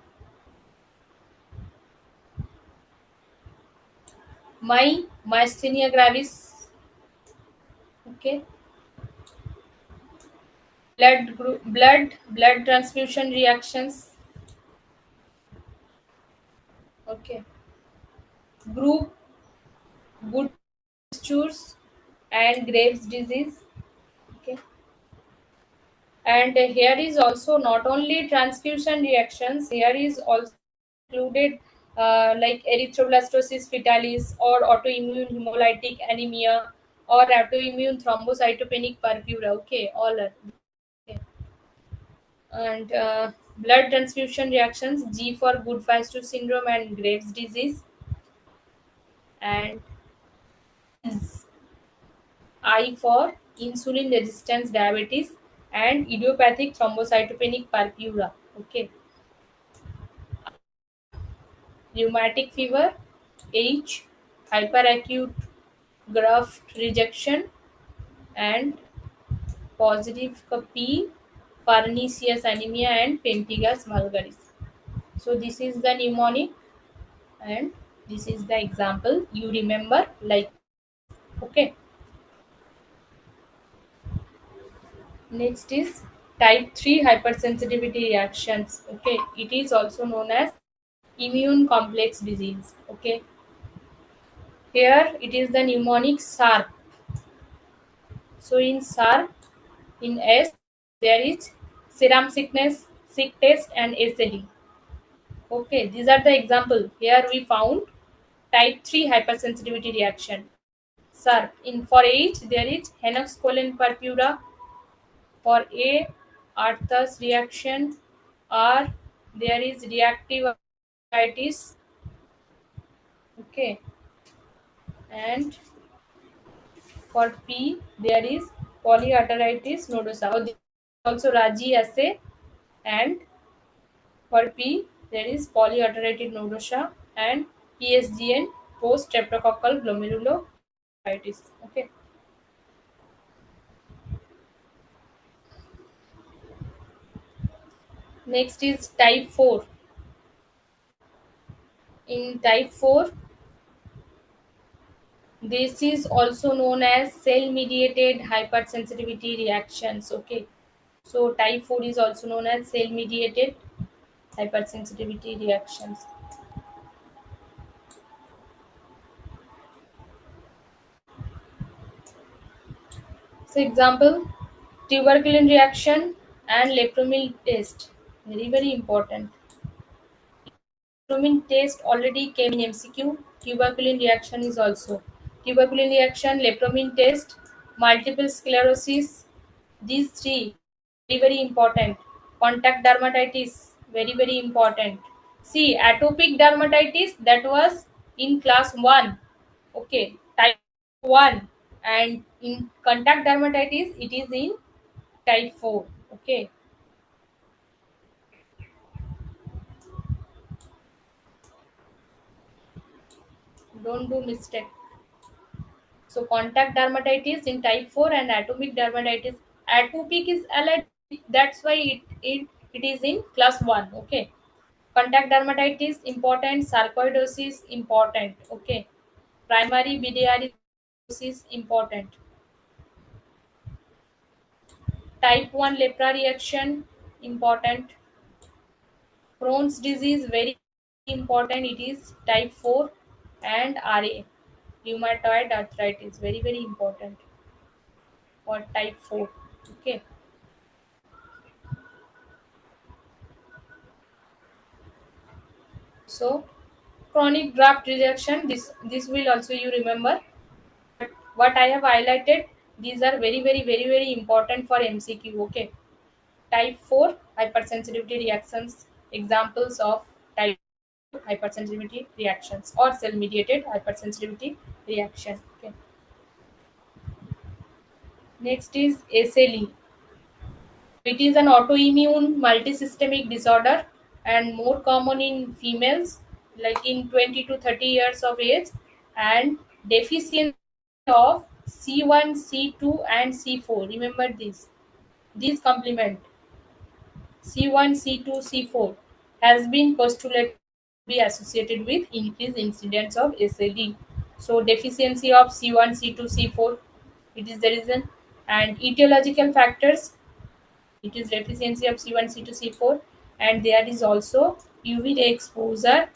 My myasthenia gravis. Okay. Blood transfusion reactions. Okay. Group good chores and Graves disease. Okay. And here is also not only transfusion reactions. Here is also included like erythroblastosis fetalis or autoimmune hemolytic anemia or autoimmune thrombocytopenic purpura. Okay, all are. Okay. And blood transfusion reactions, G for Goodfast syndrome and Graves disease, and I for insulin resistance diabetes and idiopathic thrombocytopenic purpura. Okay, rheumatic fever, H, hyperacute graft rejection, and positive P, pernicious anemia and pemphigus vulgaris. So this is the mnemonic and this is the example. You remember like okay. Next is type 3 hypersensitivity reactions. Okay, it is also known as immune complex disease. Okay, here it is the mnemonic SARP. So in SARP, in S, there is serum sickness, sick test, and SAD. Okay, these are the example. Here we found type 3 hypersensitivity reaction. SARP. In for H, there is Henox colon purpura. For A, Arthur's reaction. R, there is reactive arthritis. Okay, and for P, there is polyarteritis nodosa. Oh, this is also Raji assay, and for P, there is polyarteritis nodosa and PSGN, post streptococcal glomerulonephritis. Okay. Next is type 4. In type 4, this is also known as cell mediated hypersensitivity reactions. Okay. So type 4 is also known as cell mediated hypersensitivity reactions. So example, tuberculin reaction and lepromil test. Very very important. Lepromil test already came in MCQ. Tuberculin reaction is also. Tuberculin reaction, lepromil test, multiple sclerosis. These three very very important. Contact dermatitis very very important. See atopic dermatitis that was in class 1. Okay, type 1, and in contact dermatitis it is in type 4. Okay, don't do mistake. So contact dermatitis in type 4 and atopic dermatitis. Atopic is allergic, that's why it is in class 1. Okay, contact dermatitis important, sarcoidosis important. Okay, primary biliary important, type 1 lepra reaction important, Crohn's disease very important, it is type 4, and RA, rheumatoid arthritis very very important for type 4. Okay, so chronic graft rejection, this will also you remember. what I have highlighted, these are very, very, very, very important for MCQ. Okay. Type 4 hypersensitivity reactions. Examples of type 4 hypersensitivity reactions or cell mediated hypersensitivity reaction. Okay. Next is SLE. It is an autoimmune multisystemic disorder and more common in females, like in 20 to 30 years of age, and deficiency of C1, C2, and C4. Remember this. These complement C1, C2, C4 has been postulated to be associated with increased incidence of SLE. So deficiency of C1, C2, C4, it is the reason. And etiological factors, it is deficiency of C1, C2, C4, and there is also UV ray exposure,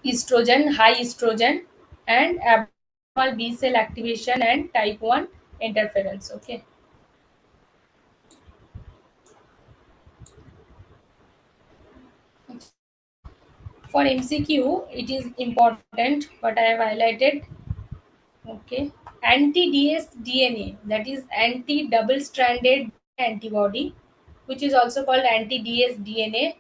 estrogen, high estrogen, and abnormal B cell activation and type 1 interference. Okay. For MCQ, it is important, but I have highlighted. Okay. Anti-DS DNA, that is anti-double stranded antibody, which is also called anti-DS DNA,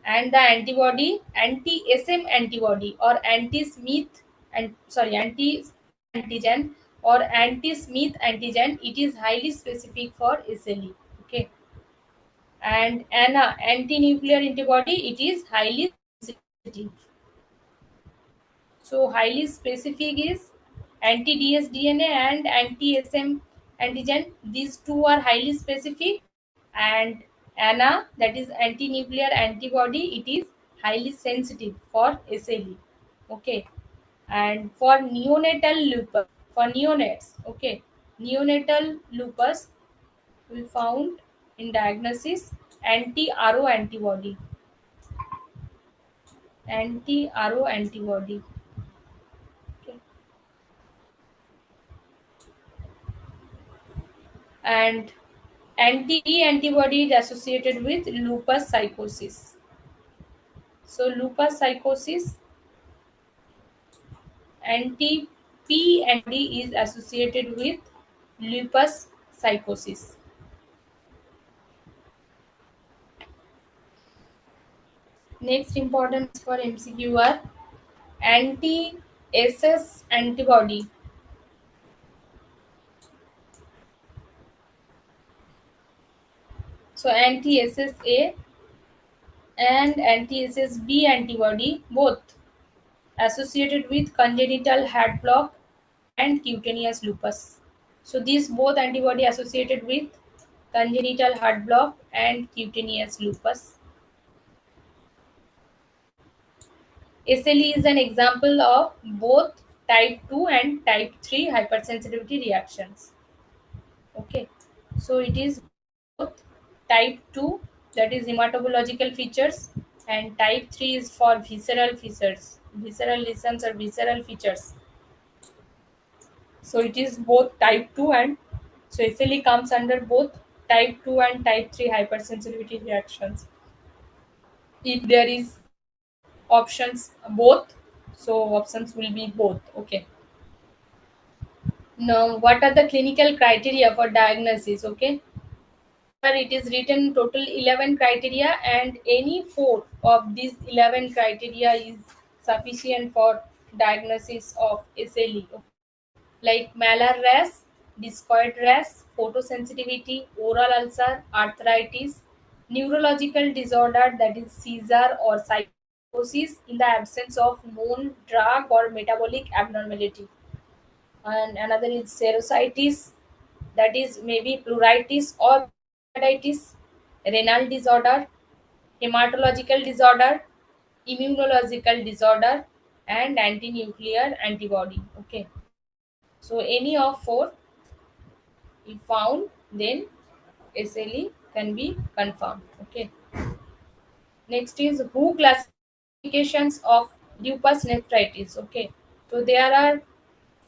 and the antibody anti-SM antibody or anti-Smith and sorry anti antigen or anti-Smith antigen. It is highly specific for SLE. Okay, and ANA anti-nuclear antibody. It is highly sensitive. So highly specific is anti-dsDNA and anti-SM antigen. These two are highly specific, and ANA, that is anti-nuclear antibody, it is highly sensitive for SLE. Okay, and for neonatal lupus, for neonates, okay, neonatal lupus, we found in diagnosis anti-RO antibody, anti-RO antibody. Okay. And anti antibody is associated with lupus psychosis. So lupus psychosis, anti P antibody is associated with lupus psychosis. Next importance for MCQ are anti SS antibody. So anti SSA and anti SSB antibody both associated with congenital heart block and cutaneous lupus. So these both antibody associated with congenital heart block and cutaneous lupus. SLE is an example of both type 2 and type 3 hypersensitivity reactions. Okay, so it is both type 2, that is hematological features, and type 3 is for visceral features, visceral lesions or visceral features. So it is both type 2 and so SLE comes under both type 2 and type 3 hypersensitivity reactions. If there is options both, so options will be both. Okay. Now, what are the clinical criteria for diagnosis? Okay. Here it is written total 11 criteria, and any four of these 11 criteria is sufficient for diagnosis of SLE. Like malar rash, discoid rash, photosensitivity, oral ulcer, arthritis, neurological disorder, that is seizure or psychosis in the absence of known drug or metabolic abnormality. And another is serositis, that is maybe pleuritis or carditis, renal disorder, hematological disorder, immunological disorder, and anti-nuclear antibody. Okay. So any of four if found, then SLE can be confirmed. Okay. Next is WHO classifications of lupus nephritis. Okay. So there are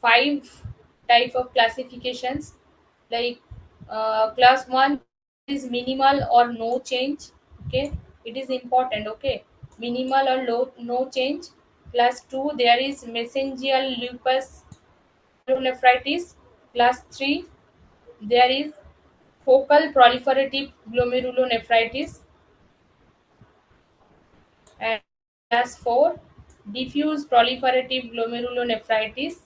five type of classifications. Like class one is minimal or no change. Okay. It is important. Okay. Minimal or low no change. Class two there is mesangial lupus glomerulonephritis. Class 3, there is focal proliferative glomerulonephritis. And class 4, diffuse proliferative glomerulonephritis.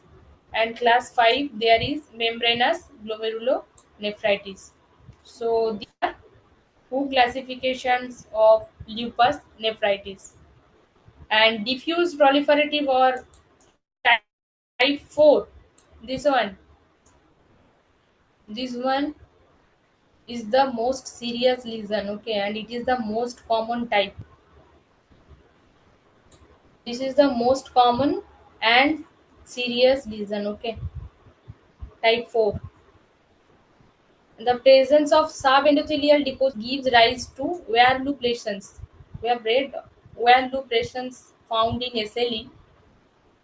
And class 5, there is membranous glomerulonephritis. So these are two classifications of lupus nephritis. And diffuse proliferative or type 4, this one, this one is the most serious lesion, okay, and it is the most common type. This is the most common and serious lesion, okay, type 4. The presence of subendothelial deposit gives rise to wear loop lesions. We have read wear loop lesions found in SLE,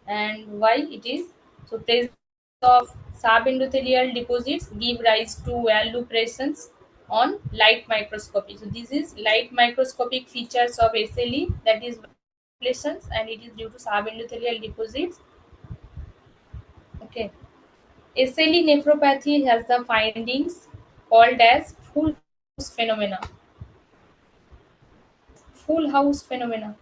and why it is. So presence of subendothelial deposits give rise to wear loop lesions on light microscopy. So this is light microscopic features of SLE, that is lesions, and it is due to subendothelial deposits. Okay. SLE nephropathy has the findings called as full house phenomena. Full house phenomena.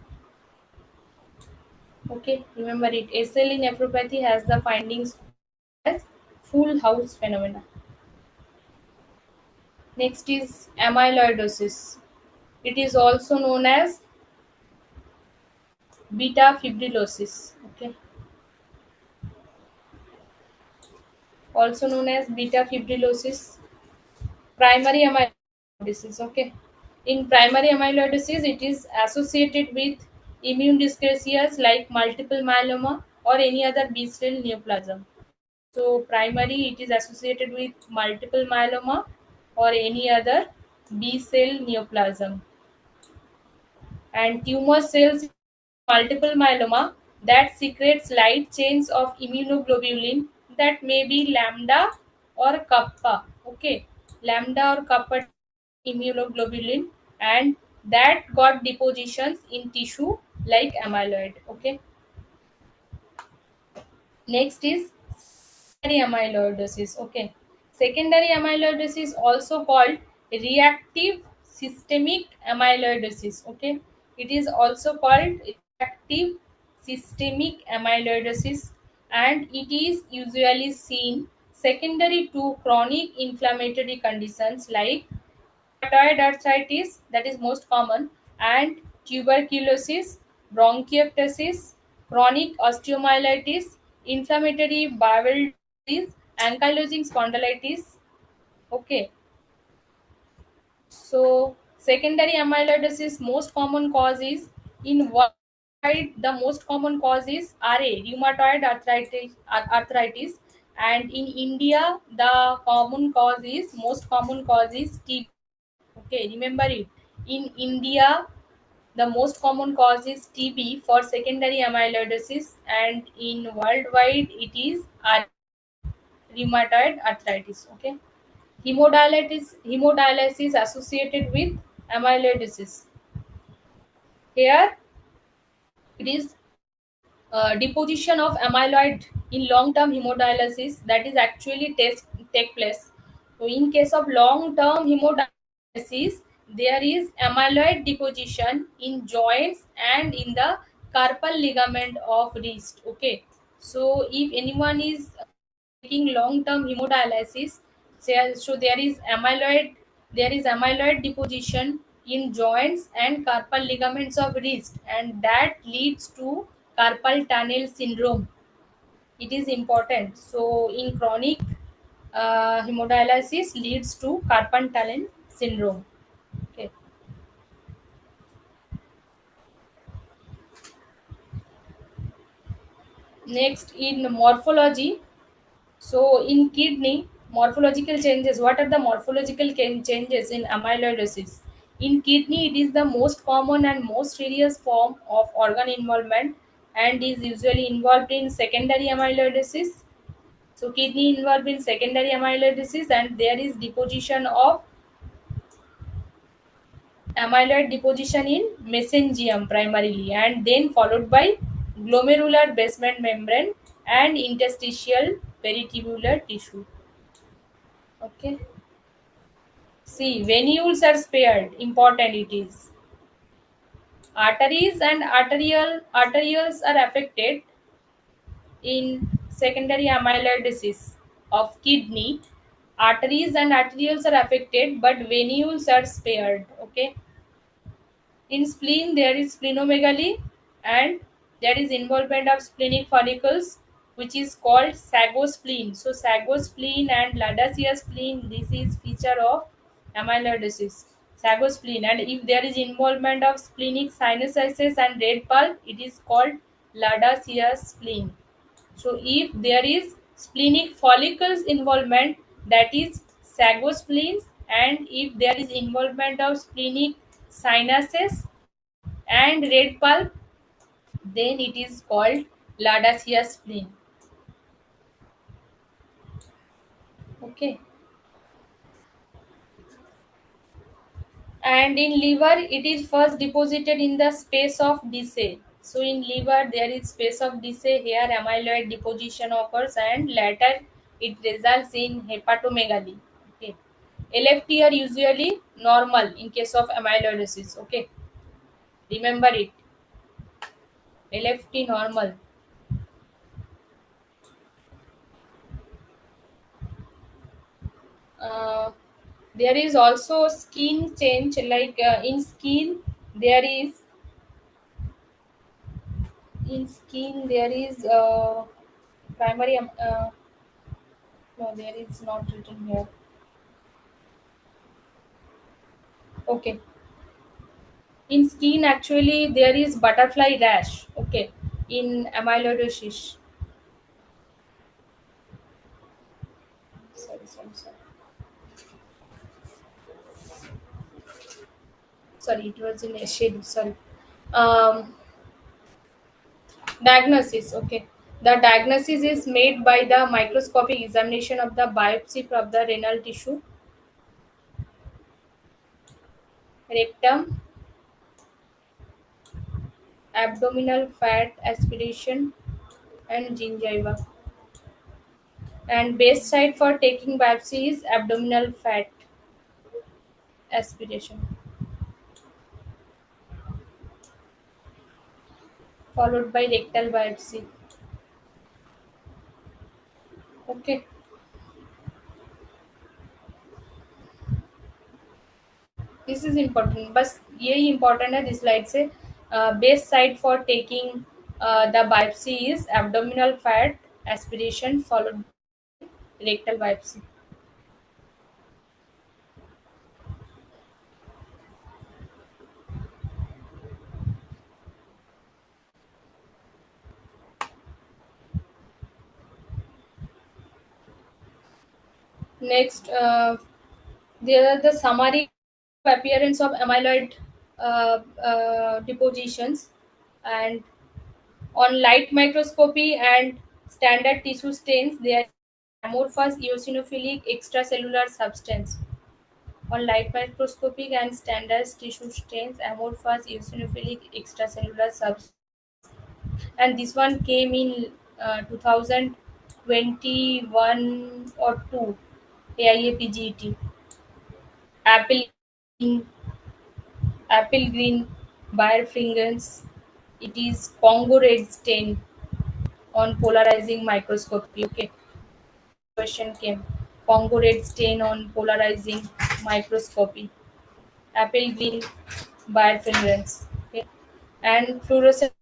Okay, remember it. SLE nephropathy has the findings as full house phenomena. Next is amyloidosis. It is also known as beta fibrillosis. Okay, also known as beta fibrillosis. Primary amyloidosis. Okay, in primary amyloidosis, it is associated with immune dyscrasias like multiple myeloma or any other B cell neoplasm. So primary, it is associated with multiple myeloma or any other B cell neoplasm. And tumor cells in multiple myeloma that secretes light chains of immunoglobulin, that may be lambda or kappa. Okay, lambda or kappa immunoglobulin, and that got depositions in tissue like amyloid. Okay, next is secondary amyloidosis. Okay, secondary amyloidosis also called reactive systemic amyloidosis. Okay, it is also called reactive systemic amyloidosis, and it is usually seen secondary to chronic inflammatory conditions like rheumatoid arthritis, that is most common, and tuberculosis, bronchiectasis, chronic osteomyelitis, inflammatory bowel disease, ankylosing spondylitis. Okay, so secondary amyloidosis most common cause is in worldwide, the most common cause is RA, rheumatoid arthritis, and in India the common cause is most common cause is TB. Okay, remember it. In India, the most common cause is TB for secondary amyloidosis, and in worldwide, it is rheumatoid arthritis. Okay, hemodialysis associated with amyloidosis. Here, it is deposition of amyloid in long-term hemodialysis that is actually take place. So, in case of long-term hemodialysis, there is amyloid deposition in joints and in the carpal ligament of wrist. Okay, so if anyone is taking long-term hemodialysis, so there is amyloid deposition in joints and carpal ligaments of wrist, and that leads to carpal tunnel syndrome. It is important. So in chronic hemodialysis leads to carpal tunnel syndrome. Okay. Next, in morphology, so in kidney, morphological changes. What are the morphological changes in amyloidosis? In kidney, it is the most common and most serious form of organ involvement, and is usually involved in secondary amyloidosis. So kidney involved in secondary amyloidosis, and there is deposition of amyloid deposition in mesengium primarily, and then followed by glomerular basement membrane and interstitial peritubular tissue. Okay. See, venules are spared. Important it is. Arteries and arterioles are affected in secondary amyloidosis of kidney. Arteries and arterioles are affected, but venules are spared. Okay. In spleen, there is splenomegaly and there is involvement of splenic follicles, which is called sagospleen. So, sagospleen and Ladacea spleen, this is feature of amyloidosis. Sagospleen, and if there is involvement of splenic sinusitis and red pulp, it is called Ladacea spleen. So, if there is splenic follicles involvement, that is sagospleens, and if there is involvement of splenic sinuses and red pulp, then it is called Ladacea spleen. Okay. And in liver, it is first deposited in the space of Dece. So in liver, there is space of Dece. Here, amyloid deposition occurs, and later it results in hepatomegaly. Okay. LFT are usually normal in case of amyloidosis. Okay. Remember it. LFT normal. Uh, there is also skin change, like in skin there is there is primary no, there is not written here. Okay. In skin, actually, there is butterfly rash. Okay. In amyloidosis. Sorry. Sorry, it was in a shade. Sorry. Um, Diagnosis. Okay. The diagnosis is made by the microscopic examination of the biopsy of the renal tissue, rectum, abdominal fat aspiration, and gingiva. And best site for taking biopsy is abdominal fat aspiration, followed by rectal biopsy. Okay, this is important. बस यही important है this slide से. Best site for taking the biopsy is abdominal fat aspiration, followed by rectal biopsy. Next, there are the summary appearance of amyloid depositions, and on light microscopy and standard tissue stains, there is amorphous eosinophilic extracellular substance. On light microscopic and standard tissue stains, amorphous eosinophilic extracellular substance. And this one came in 2021 or 2, AIAPGET. Apple Apple green birefringence. It is Congo red stain on polarizing microscopy. Okay, question came. Congo red stain on polarizing microscopy. Apple green birefringence. Okay, and fluorescent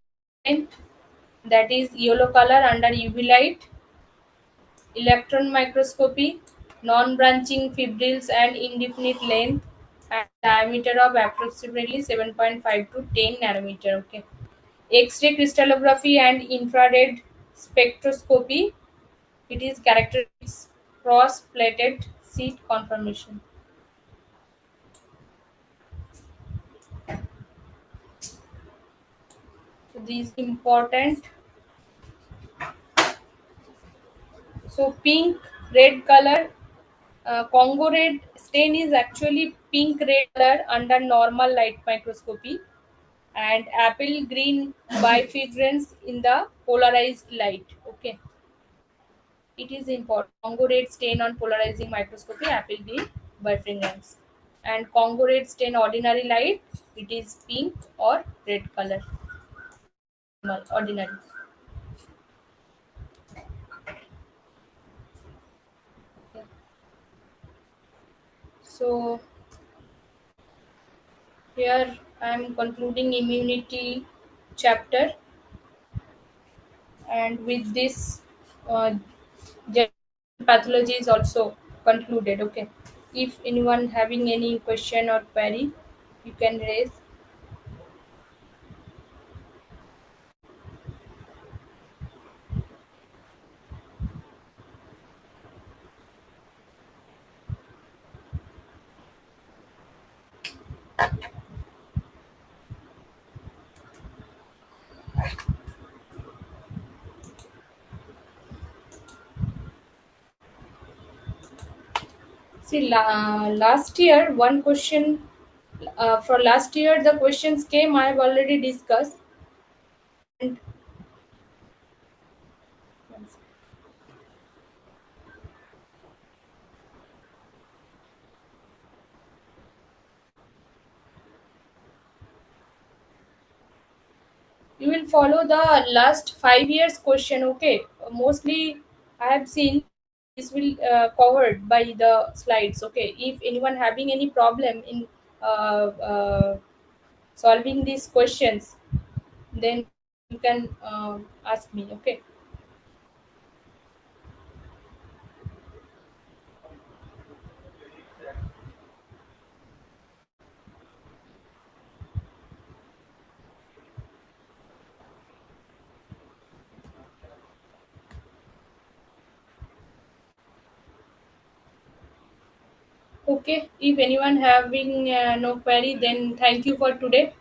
stain, that is yellow color under UV light. Electron microscopy, non-branching fibrils and indefinite length, and diameter of approximately 7.5 to 10 nanometer. Okay. X-ray crystallography and infrared spectroscopy. It is characteristics cross-plated seed conformation. So these important. So pink, red color. Congo red stain is actually pink red color under normal light microscopy, and apple green bifidrance in the polarized light. Okay. It is important. Congo red stain on polarizing microscopy, apple green birefringence. And Congo red stain ordinary light, it is pink or red color. Ordinary. Okay. So here I am concluding immunity chapter, and with this, uh, general pathology is also concluded. Okay. If anyone having any question or query, you can raise. See, last year one question, for last year the questions came. I have already discussed. And you will follow the last 5 years question. Okay, mostly I have seen this will covered by the slides. Okay, if anyone having any problem in solving these questions, then you can ask me. Okay. Okay, if anyone having no query, then thank you for today.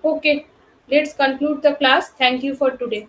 Okay, let's conclude the class. Thank you for today.